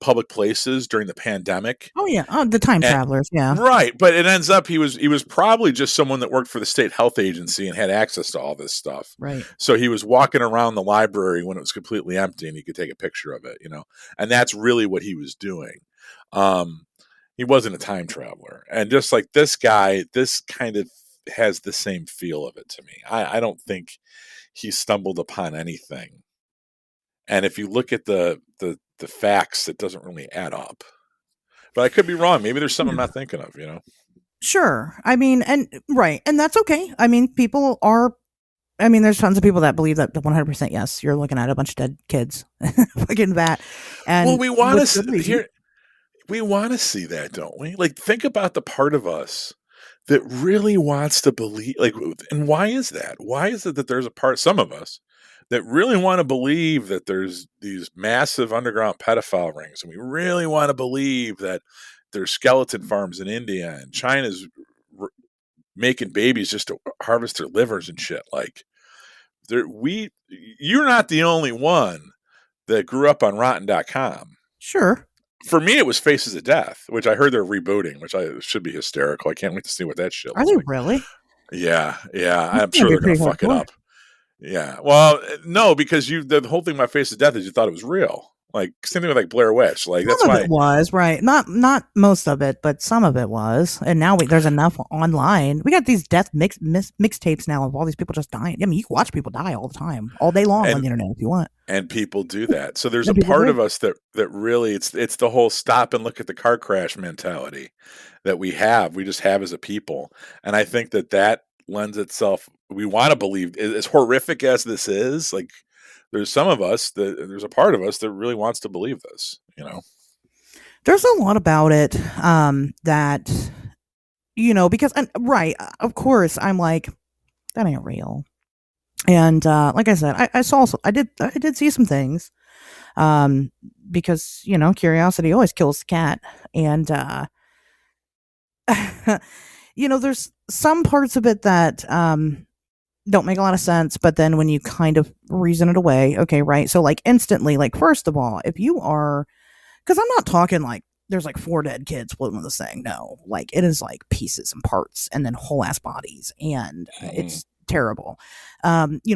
public places during the pandemic? Oh, yeah. Oh, the time travelers. Yeah. Right. But it ends up he was probably just someone that worked for the state health agency and had access to all this stuff. Right. So he was walking around the library when it was completely empty, and he could take a picture of it, and that's really what he was doing. He wasn't a time traveler. And just like this guy, this kind of has the same feel of it to me. I don't think he stumbled upon anything. And if you look at the facts, it doesn't really add up. But I could be wrong. Maybe there's something I'm not thinking of, Sure. I mean, and right. And that's okay. I mean, there's tons of people that believe that 100% yes, you're looking at a bunch of dead kids. Fucking that. And well, we want to see that, don't we? Like, think about the part of us that really wants to believe, like, and why is that? Why is it that there's some of us that really want to believe that there's these massive underground pedophile rings, and we really want to believe that there's skeleton farms in India and China's making babies just to harvest their livers and shit. Like, you're not the only one that grew up on Rotten.com. Sure. For me, it was Faces of Death, which I heard they're rebooting, which should be hysterical. I can't wait to see what that shit looks like. Are they like. really? Yeah. I'm sure they're going to fuck it up. Yeah. Well, no, because the whole thing about Face of Death is you thought it was real. Like, same thing with like Blair Witch. Like, that's why it was right. Not most of it, but some of it was. And now there's enough online. We got these death mixtapes now of all these people just dying. I mean, you can watch people die all the time, all day long on the internet if you want. And people do that. So there's a part of us that really it's the whole stop and look at the car crash mentality that we just have as a people. And I think that lends itself. We want to believe, as horrific as this is, like, there's some of us there's a part of us that really wants to believe this, There's a lot about it that, because, right, of course, I'm like, that ain't real. And like I said, I did see some things because, curiosity always kills the cat. And, there's some parts of it that don't make a lot of sense, but then when you kind of reason it away, okay, right? So, like, instantly, like, first of all, if you are, because I'm not talking like there's like 4 dead kids floating on this thing. No, like, it is like pieces and parts and then whole ass bodies, and it's terrible.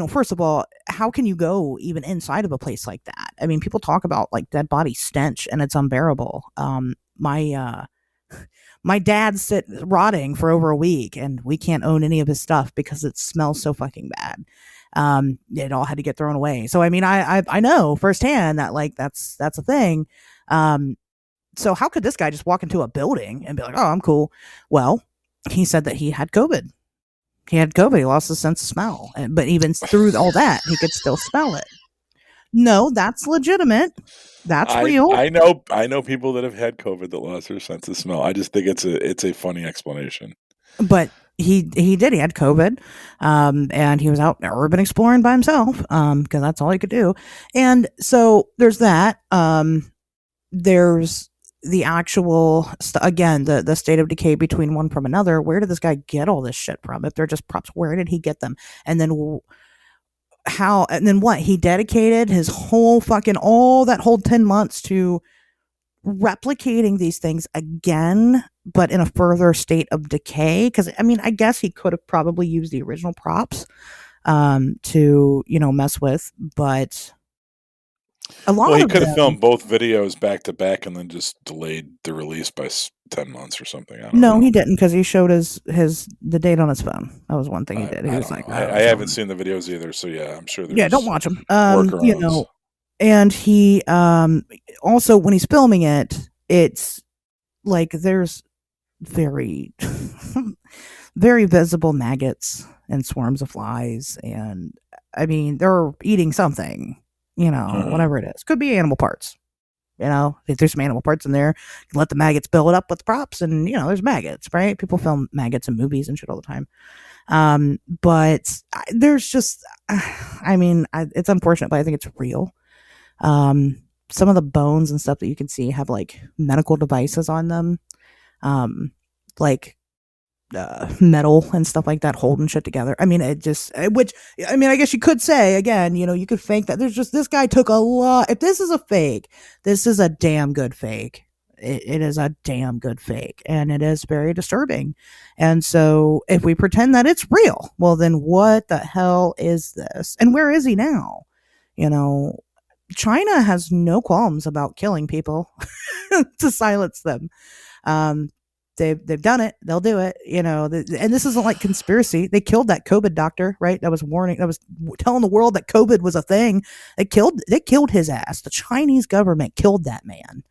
First of all, how can you go even inside of a place like that? I mean, people talk about like dead body stench, and it's unbearable. My dad's rotting for over a week, and we can't own any of his stuff because it smells so fucking bad. It all had to get thrown away. So, I mean, I know firsthand that, like, that's a thing. So how could this guy just walk into a building and be like, oh, I'm cool? Well, he said that he had COVID. He had COVID. He lost his sense of smell. But even through all that, he could still smell it. No, that's legitimate. That's real. I know people that have had COVID that lost their sense of smell. I just think it's a funny explanation. But he did. He had COVID, and he was out urban exploring by himself because that's all he could do. And so there's that. There's the actual again the state of decay between one from another. Where did this guy get all this shit from? If they're just props, where did he get them? And then how, and then what? He dedicated his whole all that whole 10 months to replicating these things again, but in a further state of decay. Because, I mean, I guess he could have probably used the original props to, mess with, but a lot he could have filmed both videos back to back and then just delayed the release by 10 months or something. I don't know. He didn't, because he showed the date on his phone. That was one thing he did. He was like, I haven't seen the videos either, so yeah, I'm sure there's don't watch them. workarounds. And he also, when he's filming it, it's like there's very very visible maggots and swarms of flies, and I mean they're eating something, whatever it is. Could be animal parts. If there's some animal parts in there, you let the maggots build up with props, and there's maggots, right? People film maggots in movies and shit all the time. But there's just, I mean, it's unfortunate, but I think it's real. Some of the bones and stuff that you can see have like medical devices on them, like metal and stuff like that holding shit together. I mean, I guess you could say again, you could fake that. There's just, this guy took a lot. If this is a fake, this is a damn good fake. It is a damn good fake, and it is very disturbing. And so if we pretend that it's real, well, then what the hell is this? And where is he now? China has no qualms about killing people to silence them. They've done it. They'll do it. And this isn't like conspiracy. They killed that COVID doctor, right? That was telling the world that COVID was a thing. They killed his ass. The Chinese government killed that man.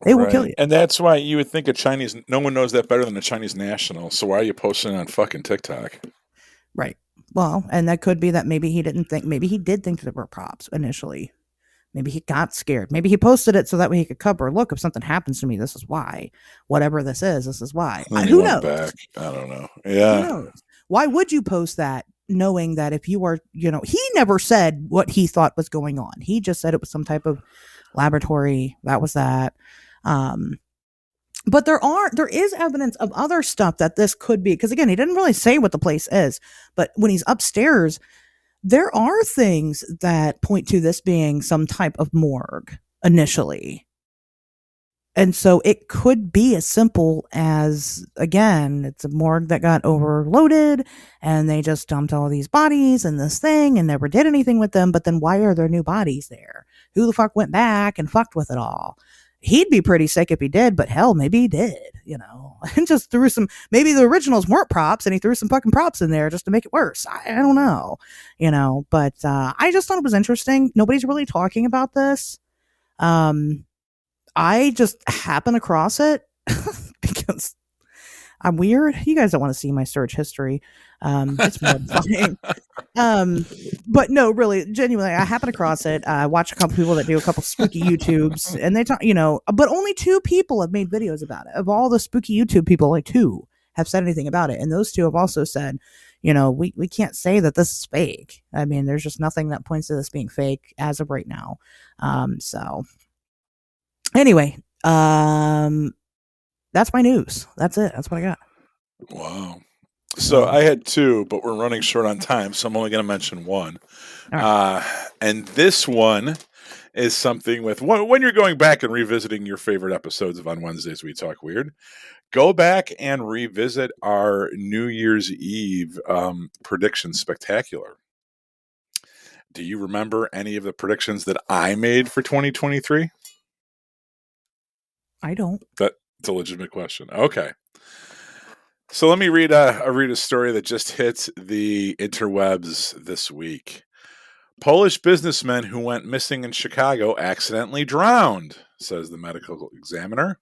They will kill you. And that's why you would think no one knows that better than a Chinese national. So why are you posting on fucking TikTok? Right. Well, and that could be that maybe he did think that there were props initially. Maybe he got scared. Maybe he posted it so that way he could cover. Look, if something happens to me, this is why. Whatever this is why. Who knows? Back. I don't know. Yeah. Who knows? Why would you post that knowing that if you are, he never said what he thought was going on. He just said it was some type of laboratory. That was that. But there is evidence of other stuff that this could be. Because again, he didn't really say what the place is. But when he's upstairs, there are things that point to this being some type of morgue initially. And so it could be as simple as, again, it's a morgue that got overloaded and they just dumped all these bodies in this thing and never did anything with them. But then why are there new bodies there? Who the fuck went back and fucked with it all? He'd be pretty sick if he did, but hell, maybe he did, and just threw maybe the originals weren't props and he threw some fucking props in there just to make it worse. I don't know, but I just thought it was interesting. Nobody's really talking about this. I just happened across it because I'm weird. You guys don't want to see my search history. It's mortifying. But no, really, genuinely, I happened across it. I watched a couple people that do a couple spooky YouTubes, and they talk, but only 2 people have made videos about it. Of all the spooky YouTube people, like 2 have said anything about it. And those 2 have also said, we can't say that this is fake. I mean, there's just nothing that points to this being fake as of right now. So anyway, that's my news. That's it. That's what I got. Wow. So I had 2, but we're running short on time, so I'm only going to mention one. Right. And this one is something with when you're going back and revisiting your favorite episodes of On Wednesdays We Talk Weird, go back and revisit our New Year's Eve prediction spectacular. Do you remember any of the predictions that I made for 2023? I don't. That's a legitimate question. Okay. So let me read a story that just hit the interwebs this week. Polish businessman who went missing in Chicago accidentally drowned, says the medical examiner.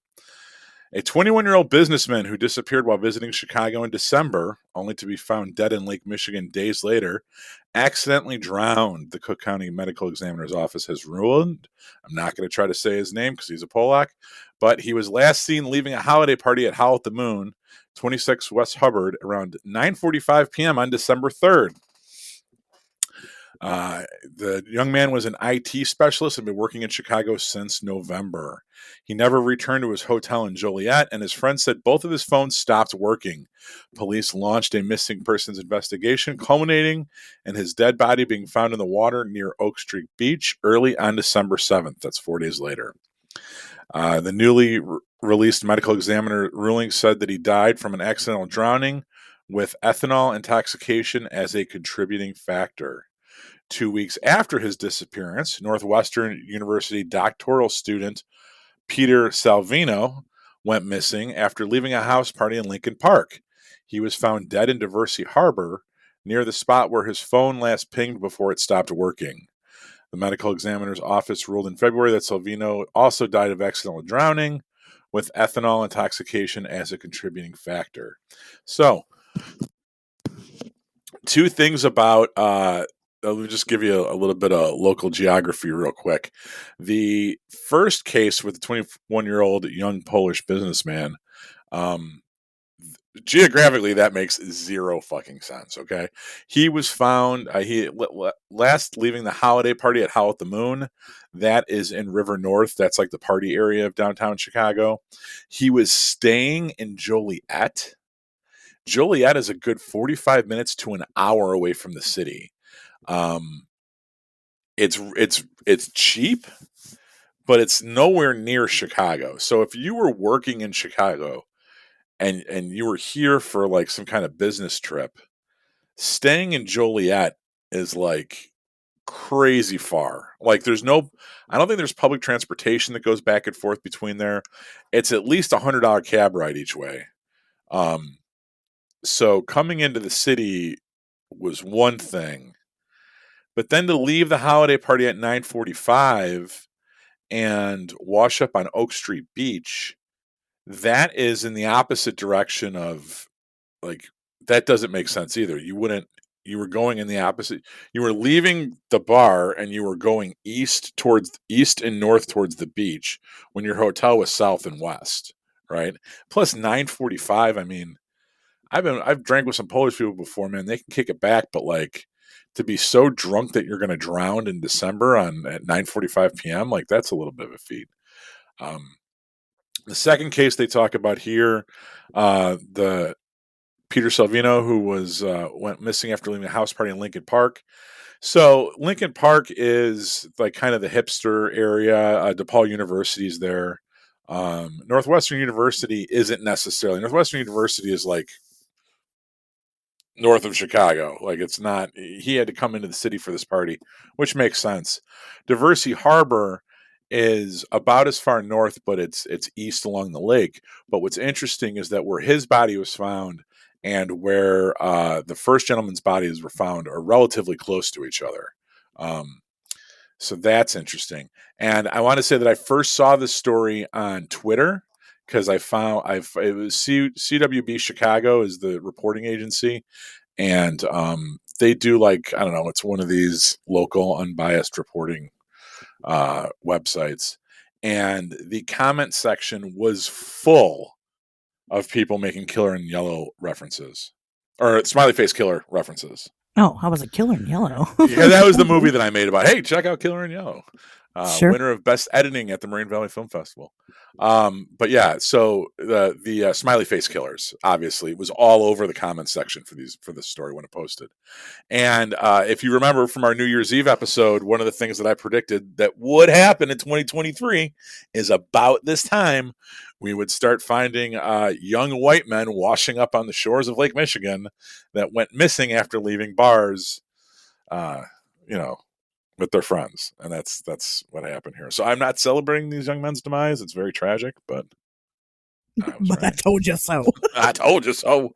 A 21-year-old businessman who disappeared while visiting Chicago in December, only to be found dead in Lake Michigan days later, accidentally drowned, the Cook County Medical Examiner's Office has ruled. I'm not going to try to say his name because he's a Polak, but he was last seen leaving a holiday party at Howl at the Moon, 26 West Hubbard, around 9:45 p.m. on December 3rd. The young man was an IT specialist and been working in Chicago since November. He never returned to his hotel in Joliet, and his friend said both of his phones stopped working. Police launched a missing persons investigation, culminating in his dead body being found in the water near Oak Street Beach early on December 7th. That's 4 days later. The newly released medical examiner ruling said that he died from an accidental drowning with ethanol intoxication as a contributing factor. 2 weeks after his disappearance, Northwestern University doctoral student Peter Salvino went missing after leaving a house party in Lincoln Park. He was found dead in Diversey Harbor, near the spot where his phone last pinged before it stopped working. The medical examiner's office ruled in February that Salvino also died of accidental drowning, with ethanol intoxication as a contributing factor. So, two things about let me just give you a little bit of local geography real quick. The first case with the 21-year-old young Polish businessman, geographically that makes zero fucking sense. Okay, he was found last leaving the holiday party at Howl at the Moon. That is in River North. That's like the party area of downtown Chicago. He was staying in Joliet. Joliet is a good 45 minutes to an hour away from the city. It's cheap, but it's nowhere near Chicago. So if you were working in Chicago and you were here for like some kind of business trip, staying in Joliet is like crazy far. Like I don't think there's public transportation that goes back and forth between there. It's at least $100 cab ride each way. So coming into the city was one thing, but then to leave the holiday party at 9:45 and wash up on Oak Street Beach, that is in the opposite direction of, like, that doesn't make sense either. You were going in the opposite. You were leaving the bar and you were going east and north towards the beach when your hotel was south and west, right? Plus 9:45. I mean, I've drank with some Polish people before, man. They can kick it back, but like to be so drunk that you're going to drown in December at 9:45 p.m., like that's a little bit of a feat. The second case they talk about here, the Peter Salvino, who went missing after leaving a house party in Lincoln Park. So Lincoln Park is like kind of the hipster area. DePaul University is there. Northwestern University isn't necessarily. Northwestern University is like north of Chicago. Like it's not, he had to come into the city for this party, which makes sense. Diversey Harbor is about as far north, but it's east along the lake. But what's interesting is that where his body was found and where the first gentleman's bodies were found are relatively close to each other. So that's interesting. And I want to say that I first saw this story on Twitter because it was CWB Chicago is the reporting agency, and they do, like, I don't know, it's one of these local unbiased reporting websites, and the comment section was full of people making Killer in Yellow references, or Smiley Face Killer references. Oh, how was it Killer in Yellow? Yeah, that was the movie that I made about, hey, check out Killer in Yellow. Sure. Winner of Best Editing at the Moraine Valley Film Festival. But yeah, so the Smiley Face Killers obviously was all over the comments section for this story when it posted. And if you remember from our New Year's Eve episode, one of the things that I predicted that would happen in 2023 is about this time we would start finding young white men washing up on the shores of Lake Michigan that went missing after leaving bars, with their friends. And that's what happened here. So I'm not celebrating these young men's demise. It's very tragic, but I told you so. I told you so.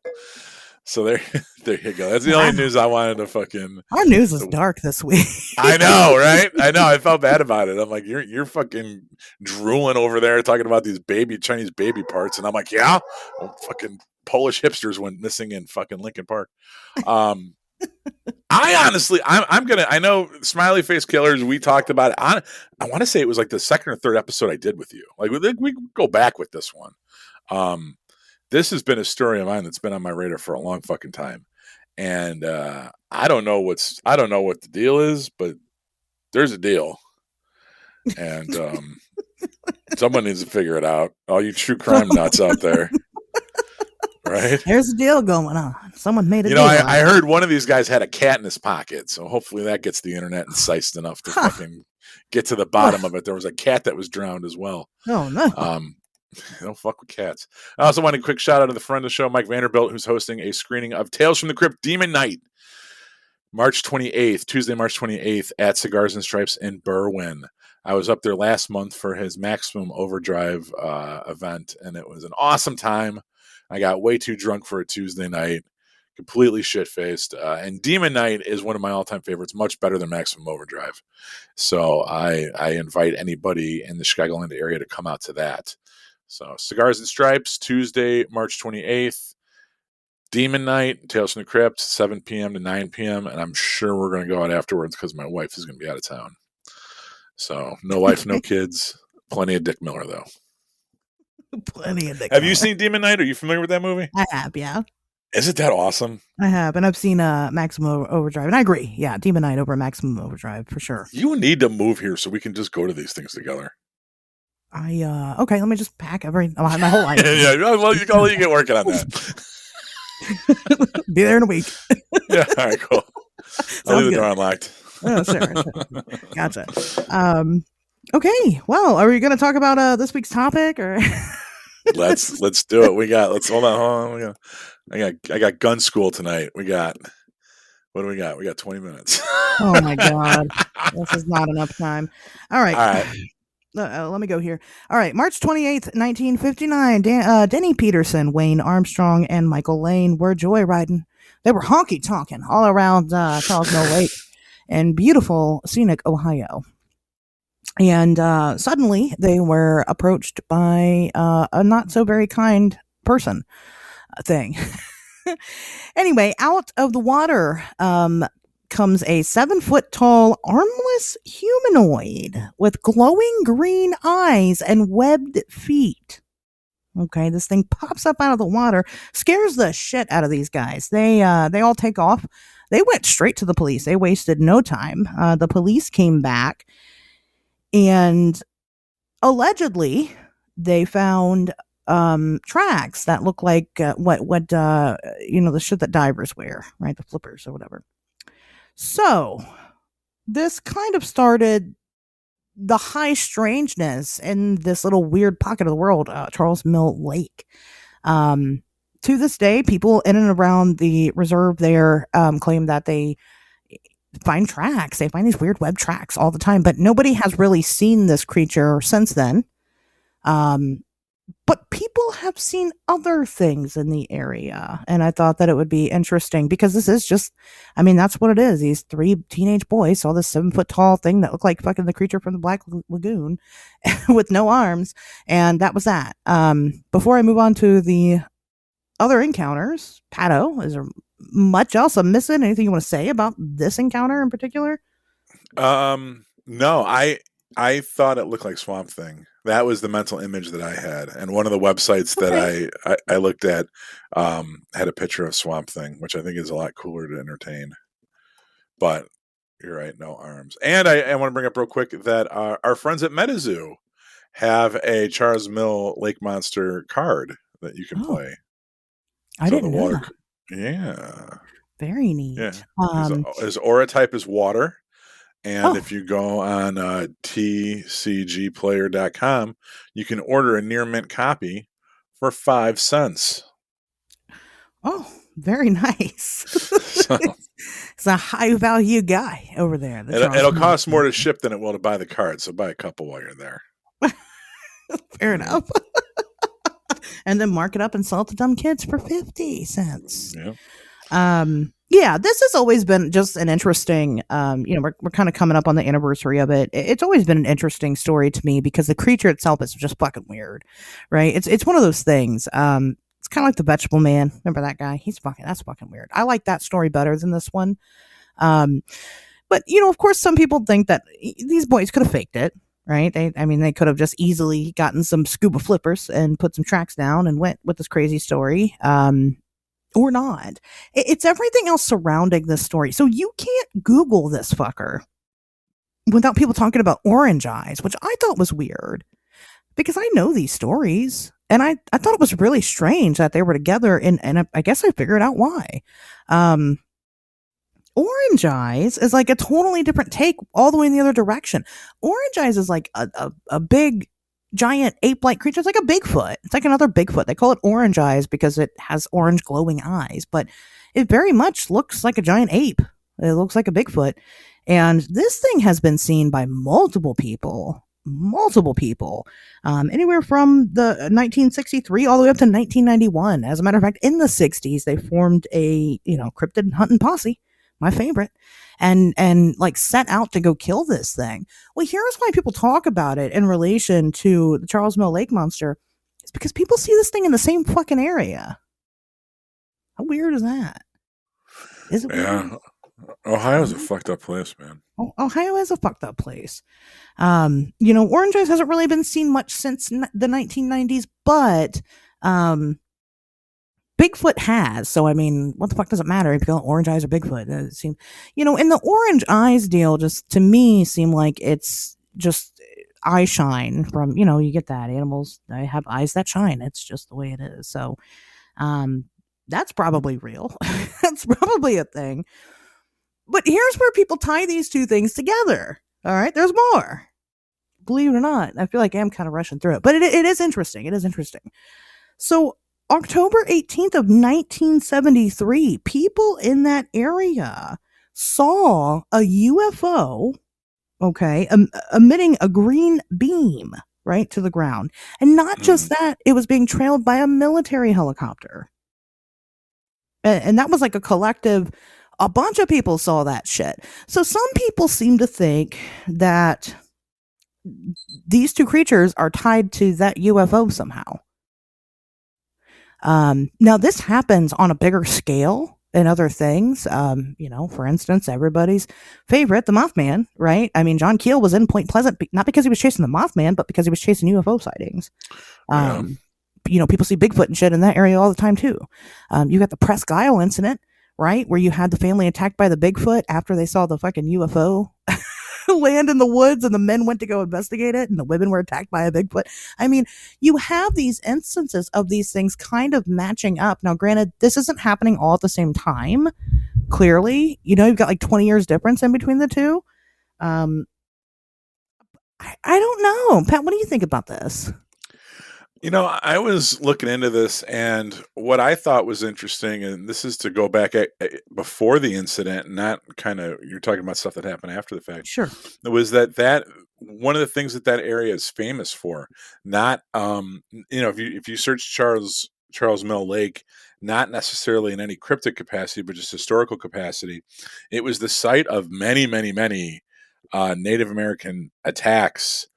So there you go. That's the only news I wanted to fucking. Our news is dark this week. I know, right? I know. I felt bad about it. I'm like, you're fucking drooling over there talking about these Chinese baby parts, and I'm like, yeah, well, fucking Polish hipsters went missing in fucking Lincoln Park. I know Smiley Face Killers, we talked about it. I want to say it was like the second or third episode I did with you. Like we go back with this one. This has been a story of mine that's been on my radar for a long fucking time. And I don't know what the deal is, but there's a deal. And someone needs to figure it out. All you true crime nuts out there. Right? There's a deal going on. Someone made a deal. I heard one of these guys had a cat in his pocket, so hopefully that gets the internet incised enough to fucking get to the bottom of it. There was a cat that was drowned as well. Oh, no. Don't fuck with cats. I also want a quick shout out to the friend of the show, Mike Vanderbilt, who's hosting a screening of Tales from the Crypt Demon Night, Tuesday, March 28th at Cigars and Stripes in Berwyn. I was up there last month for his Maximum Overdrive event, and it was an awesome time. I got way too drunk for a Tuesday night. completely shit faced. And Demon Knight is one of my all time favorites, much better than Maximum Overdrive. So I invite anybody in the Chicagoland area to come out to that. So Cigars and Stripes, Tuesday, March 28th. Demon Knight, Tales from the Crypt, 7 p.m. to 9 p.m. And I'm sure we're going to go out afterwards because my wife is going to be out of town. So no wife, no kids. Plenty of Dick Miller, though. Plenty of Dick Have Miller. you seen Demon Knight? Are you familiar with that movie? I have, yeah. Isn't that awesome? I have, and I've seen Maximum Overdrive, and I agree. Yeah, Demon Knight over Maximum Overdrive for sure. You need to move here so we can just go to these things together. Okay, let me just pack my whole life. Yeah, I'll let you get working on that. Be there in a week. Yeah, all right, cool. I'll leave the door unlocked. Oh, sure. Gotcha. Okay, well, are we going to talk about this week's topic, or let's do it. Hold on. I got gun school tonight. What do we got? We got 20 minutes. Oh my god, this is not enough time. All right. Let me go here. All right, March 28th, 1959, Denny Peterson, Wayne Armstrong, and Michael Lane were joyriding. They were honky-tonking all around Charles Mill Lake in beautiful, scenic Ohio. And suddenly, they were approached by a not-so-very-kind person thing. Anyway, out of the water comes a 7-foot-tall, armless humanoid with glowing green eyes and webbed feet. Okay, this thing pops up out of the water, scares the shit out of these guys. They all take off. They went straight to the police. They wasted no time. The police came back, and allegedly they found tracks that look like the shit that divers wear, right? The flippers or whatever. So this kind of started the high strangeness in this little weird pocket of the world, Charles Mill Lake. To this day, people in and around the reserve there claim that they find tracks. They find these weird web tracks all the time, but nobody has really seen this creature since then. But people have seen other things in the area, and I thought that it would be interesting because this is just, that's what it is. These 3 teenage boys saw this 7-foot-tall thing that looked like fucking the creature from the Black Lagoon with no arms, and that was that. Before I move on to the other encounters, Pato, is there much else I'm missing? Anything you want to say about this encounter in particular? No, I thought it looked like Swamp Thing. That was the mental image that I had. And one of the websites that I looked at had a picture of Swamp Thing, which I think is a lot cooler to entertain. But you're right, no arms. And I want to bring up real quick that our friends at MetaZoo have a Charles Mill Lake Monster card that you can play. I didn't know that. Yeah. Very neat. Yeah. His aura type is water. And if you go on tcgplayer.com, you can order a near mint copy for 5 cents. Oh, very nice. It's a high value guy over there. It'll cost more to ship than it will to buy the card. So buy a couple while you're there. Fair enough. And then mark it up and sell it to dumb kids for 50 cents. Yeah. Yeah, this has always been just an interesting, we're kind of coming up on the anniversary of it. It's always been an interesting story to me because the creature itself is just fucking weird, right? It's one of those things. It's kind of like the Vegetable Man. Remember that guy? That's fucking weird. I like that story better than this one. But, of course, some people think that these boys could have faked it, right? They could have just easily gotten some scuba flippers and put some tracks down and went with this crazy story. Or not. It's everything else surrounding this story. So you can't Google this fucker without people talking about orange eyes, which I thought was weird because I know these stories and I thought it was really strange that they were together and I guess I figured out why. Orange eyes is like a totally different take all the way in the other direction. Orange eyes is like a big giant ape-like creature. It's like a Bigfoot. It's like another Bigfoot. They call it orange eyes because it has orange glowing eyes, but it very much looks like a giant ape. It looks like a Bigfoot. And this thing has been seen by multiple people multiple people, anywhere from the 1963 all the way up to 1991. As a matter of fact, in the 60s, they formed a cryptid hunting posse, my favorite, and like set out to go kill this thing. Well, here's why people talk about it in relation to the Charles Mill Lake monster. It's because people see this thing in the same fucking area. How weird is that? Is it weird? Yeah. Ohio's a fucked up place, man. Ohio is a fucked up place. Orange eyes hasn't really been seen much since the 1990s, but Bigfoot has. So, I mean, what the fuck does it matter if you call it orange eyes or Bigfoot? It seems, and the orange eyes deal just to me seem like it's just eye shine from, you get that. Animals, they have eyes that shine. It's just the way it is. So, that's probably real. That's probably a thing. But here's where people tie these two things together. All right, there's more. Believe it or not, I feel like I am kind of rushing through it, but it is interesting. It is interesting. So October 18th of 1973, people in that area saw a UFO, okay, emitting a green beam right to the ground. And not just that, it was being trailed by a military helicopter. And that was like a collective, a bunch of people saw that shit. So some people seem to think that these two creatures are tied to that UFO somehow. Now this happens on a bigger scale and other things. For instance, everybody's favorite, the Mothman, right? I mean, John Keel was in Point Pleasant, not because he was chasing the Mothman, but because he was chasing UFO sightings. People see Bigfoot and shit in that area all the time too. You got the Presque Isle incident, right? Where you had the family attacked by the Bigfoot after they saw the fucking UFO land in the woods and the men went to go investigate it and the women were attacked by a Bigfoot. I mean, you have these instances of these things kind of matching up. Now, granted, this isn't happening all at the same time. Clearly, you've got like 20 years difference in between the two. I don't know. Pat, what do you think about this? I was looking into this, and what I thought was interesting, and this is to go back before the incident, not kind of, you're talking about stuff that happened after the fact. Sure. It was that one of the things that area is famous for, not, if you search Charles Mill Lake, not necessarily in any cryptic capacity, but just historical capacity, it was the site of many, many, many Native American attacks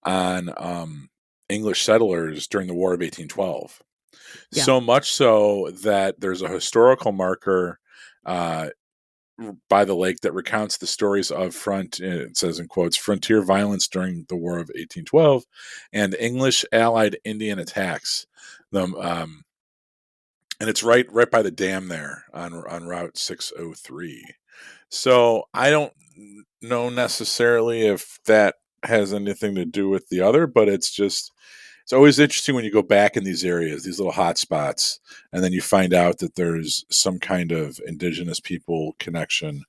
on English settlers during the War of 1812. Yeah. So much so that there's a historical marker by the lake that recounts the stories of it says in quotes, frontier violence during the War of 1812 and English allied Indian attacks. And it's right by the dam there on Route 603. So I don't know necessarily if that has anything to do with the other, but it's always interesting when you go back in these areas, these little hot spots, and then you find out that there's some kind of indigenous people connection,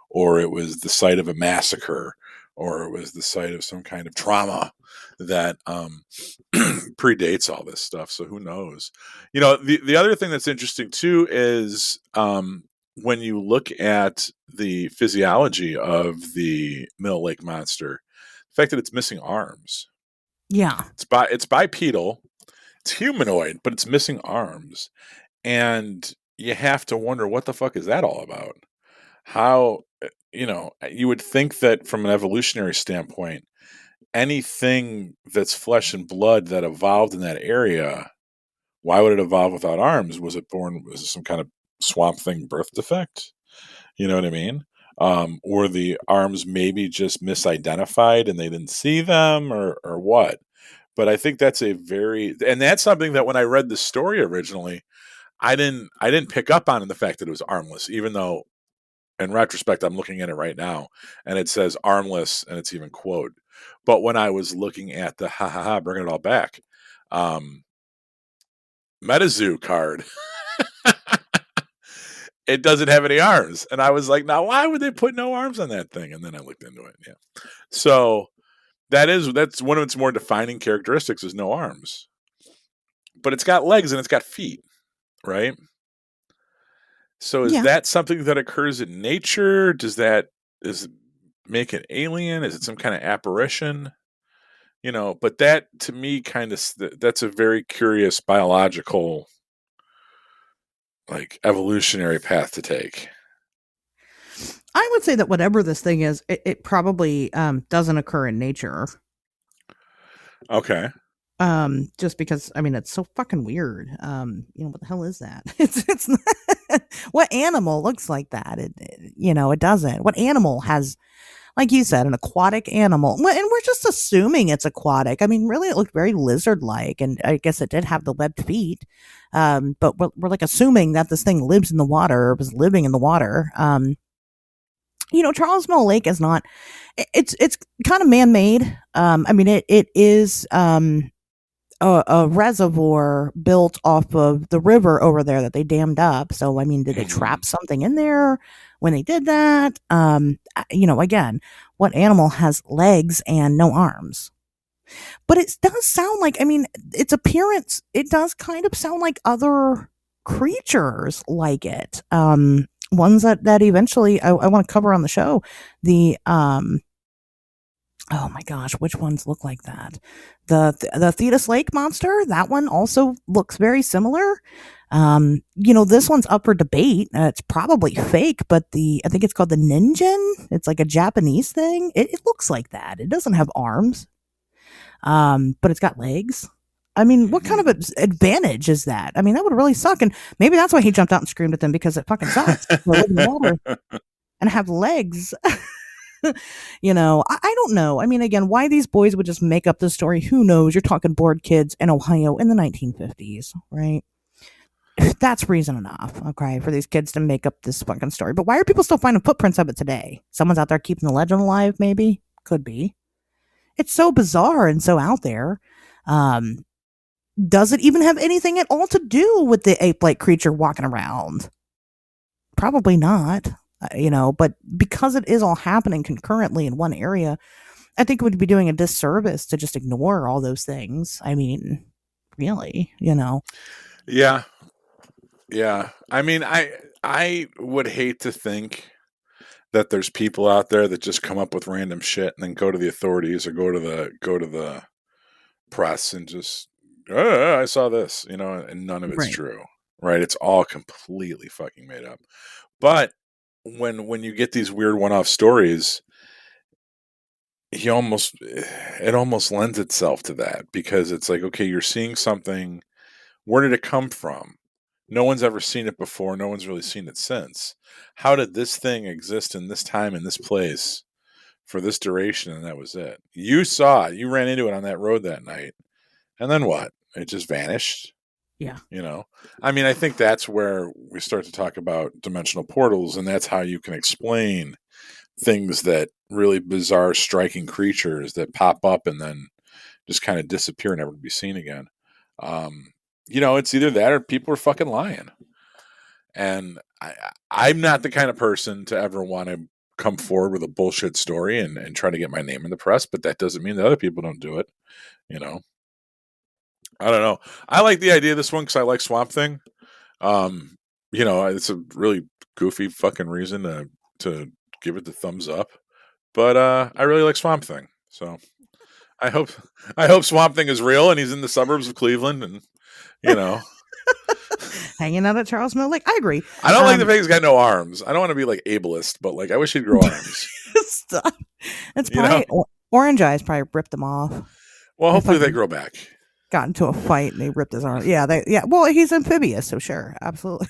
or it was the site of a massacre, or it was the site of some kind of trauma that predates all this stuff. So who knows? The other thing that's interesting too is when you look at the physiology of the Mill Lake monster, the fact that it's missing arms. Yeah. It's bipedal. It's humanoid, but it's missing arms. And you have to wonder, what the fuck is that all about? How, you would think that from an evolutionary standpoint, anything that's flesh and blood that evolved in that area, why would it evolve without arms? Was it some kind of swamp thing birth defect? You know what I mean? Or the arms maybe just misidentified and they didn't see them or what. But I think that's and that's something that when I read the story originally, I didn't pick up on in the fact that it was armless, even though in retrospect, I'm looking at it right now and it says armless and it's even quote. But when I was looking at the bring it all back, MetaZoo card, it doesn't have any arms. And I was like, now why would they put no arms on that thing? And then I looked into it. Yeah. So that's one of its more defining characteristics is no arms. But it's got legs and it's got feet, right? So is that something that occurs in nature? Does it make it alien? Is it some kind of apparition? But that to me that's a very curious biological, like, evolutionary path to take. I would say that whatever this thing is, it probably doesn't occur in nature. Okay. Just because I mean it's so fucking weird. What the hell is that? It's not, what animal looks like that? It doesn't. What animal has, like you said, an aquatic animal? And we're just assuming it's aquatic. I mean, really, it looked very lizard-like, and I guess it did have the webbed feet. But we're like assuming that this thing lives in the water, or was living in the water. Charles Mill Lake is not. It's kind of man-made. I mean, it is a reservoir built off of the river over there that they dammed up. So, I mean, did they trap something in there when they did that? Again, what animal has legs and no arms? But it does sound like, I mean, its appearance, it does kind of sound like other creatures like it. Ones that eventually I want to cover on the show. The oh my gosh, which ones look like that? The Thetis Lake monster, that one also looks very similar. This one's up for debate. It's probably fake, but I think it's called the Ninjin. It's like a Japanese thing. It looks like that. It doesn't have arms, but it's got legs. I mean, what kind of advantage is that? I mean, that would really suck. And maybe that's why he jumped out and screamed at them, because it fucking sucks to live in the water and have legs. I don't know. I mean, again, why these boys would just make up this story, who knows? You're talking bored kids in Ohio in the 1950s, right? That's reason enough, okay, for these kids to make up this fucking story. But why are people still finding footprints of it today? Someone's out there keeping the legend alive, maybe? Could be. It's so bizarre and so out there. Does it even have anything at all to do with the ape-like creature walking around? Probably not. But because it is all happening concurrently in one area, I think it would be doing a disservice to just ignore all those things. I mean, really. Yeah. I mean, I would hate to think that there's people out there that just come up with random shit and then go to the authorities or go to the press and just, I saw this, and none of it's true, right? It's all completely fucking made up. But when you get these weird one-off stories, it almost lends itself to that, because it's like, okay, you're seeing something. Where did it come from? No one's ever seen it before. No one's really seen it since. How did this thing exist in this time, in this place, for this duration? And that was it. You saw it. You ran into it on that road that night. And then what? It just vanished. Yeah. I mean, I think that's where we start to talk about dimensional portals, and that's how you can explain things, that really bizarre, striking creatures that pop up and then just kind of disappear, never to be seen again. It's either that or people are fucking lying. And I'm not the kind of person to ever want to come forward with a bullshit story and try to get my name in the press, but that doesn't mean that other people don't do it. I don't know. I like the idea of this one because I like Swamp Thing. It's a really goofy fucking reason to give it the thumbs up. But I really like Swamp Thing. So I hope Swamp Thing is real and he's in the suburbs of Cleveland and hanging out at Charles Mill Lake. I agree. I don't like the fact he's got no arms. I don't want to be like ableist, but like I wish he'd grow arms. Stop. It's probably Orange Eyes probably ripped them off. Well, hopefully they grow back. Got into a fight and they ripped his arm. Yeah, well, he's amphibious, so sure, absolutely.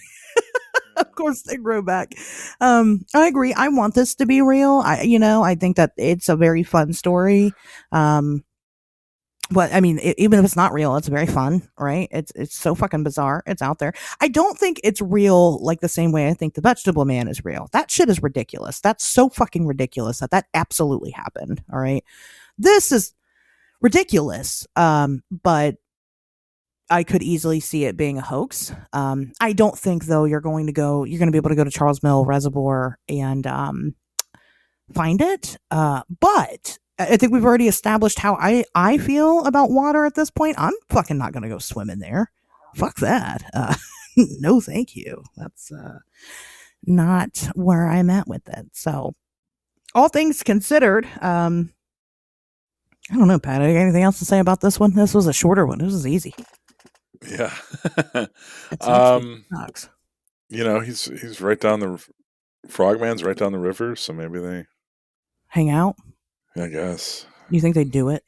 Of course they grow back. I agree. I want this to be real. I think that it's a very fun story. But I mean, even if it's not real, it's very fun, right? It's so fucking bizarre. It's out there. I don't think it's real like the same way I think the Vegetable Man is real. That shit is ridiculous. That's so fucking ridiculous that absolutely happened. All right. This is ridiculous. But I could easily see it being a hoax. I don't think though you're going to be able to go to Charles Mill Reservoir and find it. But I think we've already established how I feel about water at this point. I'm fucking not going to go swim in there. Fuck that. No, thank you. That's not where I'm at with it. So all things considered, I don't know, Pat. Anything else to say about this one? This was a shorter one. This was easy. Yeah. It's next week. um, Sucks. he's right down the Frogman's right down the river, so maybe they. Hang out. I guess. You think they do it?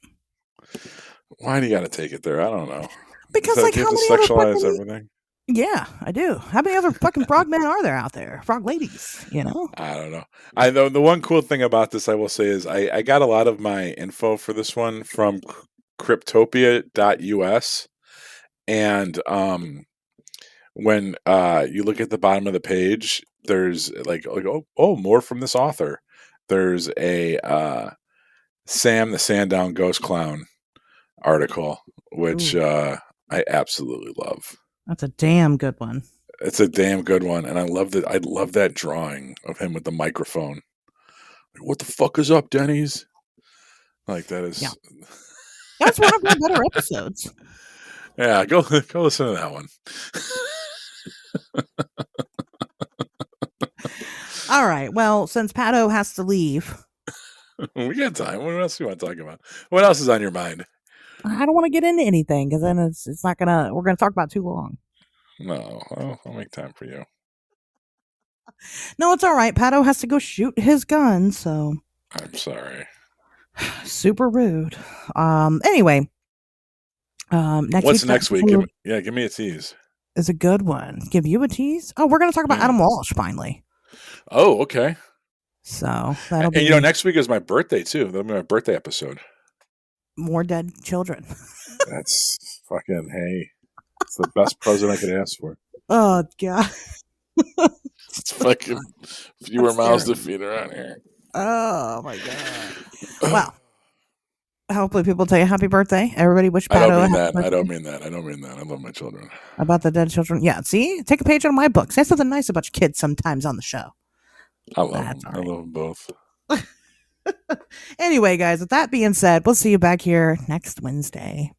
Why do you got to take it there? I don't know. Because Do like you how have to many other sexualize fucking everything? yeah, I do. How many other fucking frogmen are there out there? Frog ladies, you know? I don't know. I know the one cool thing about this I will say is I got a lot of my info for this one from cryptopia.us, and when you look at the bottom of the page, there's like oh more from this author. There's a Sam the Sandown Ghost Clown article, which Ooh, I absolutely love. that's a damn good one. It's a damn good one, and I love that. I love that drawing of him with the microphone. Like, what the fuck is up, Denny's? Like that Yeah, is. that's one of our better episodes. Yeah, go listen to that one. All right. Well, since Pato has to leave, We got time. What else do you want to talk about? What else is on your mind? I don't want to get into anything because then it's not gonna. We're gonna talk about too long. No, I'll make time for you. No, it's all right. Pato has to go shoot his gun, so I'm sorry. super rude. Anyway, next What's week's next week? episode Give me a tease. is a good one. Give you a tease. Oh, we're gonna talk about Yeah. Adam Walsh finally. Oh, okay. So that'll And be next week is my birthday too. That'll be my birthday episode. more dead children. That's fucking hey. It's the best present I could ask for. Oh god. It's fucking fewer That's mouths to scary. feed around here. Oh my god. Well, hopefully people tell you happy birthday. Everybody wish Pato I don't a mean happy that. birthday. I don't mean that. I don't mean that. I love my children. About the dead children. Yeah, see? Take a page out of my book. Say something nice about your kids sometimes on the show. I love That's them. all I right. love them both. Anyway, guys, with that being said, we'll see you back here next Wednesday.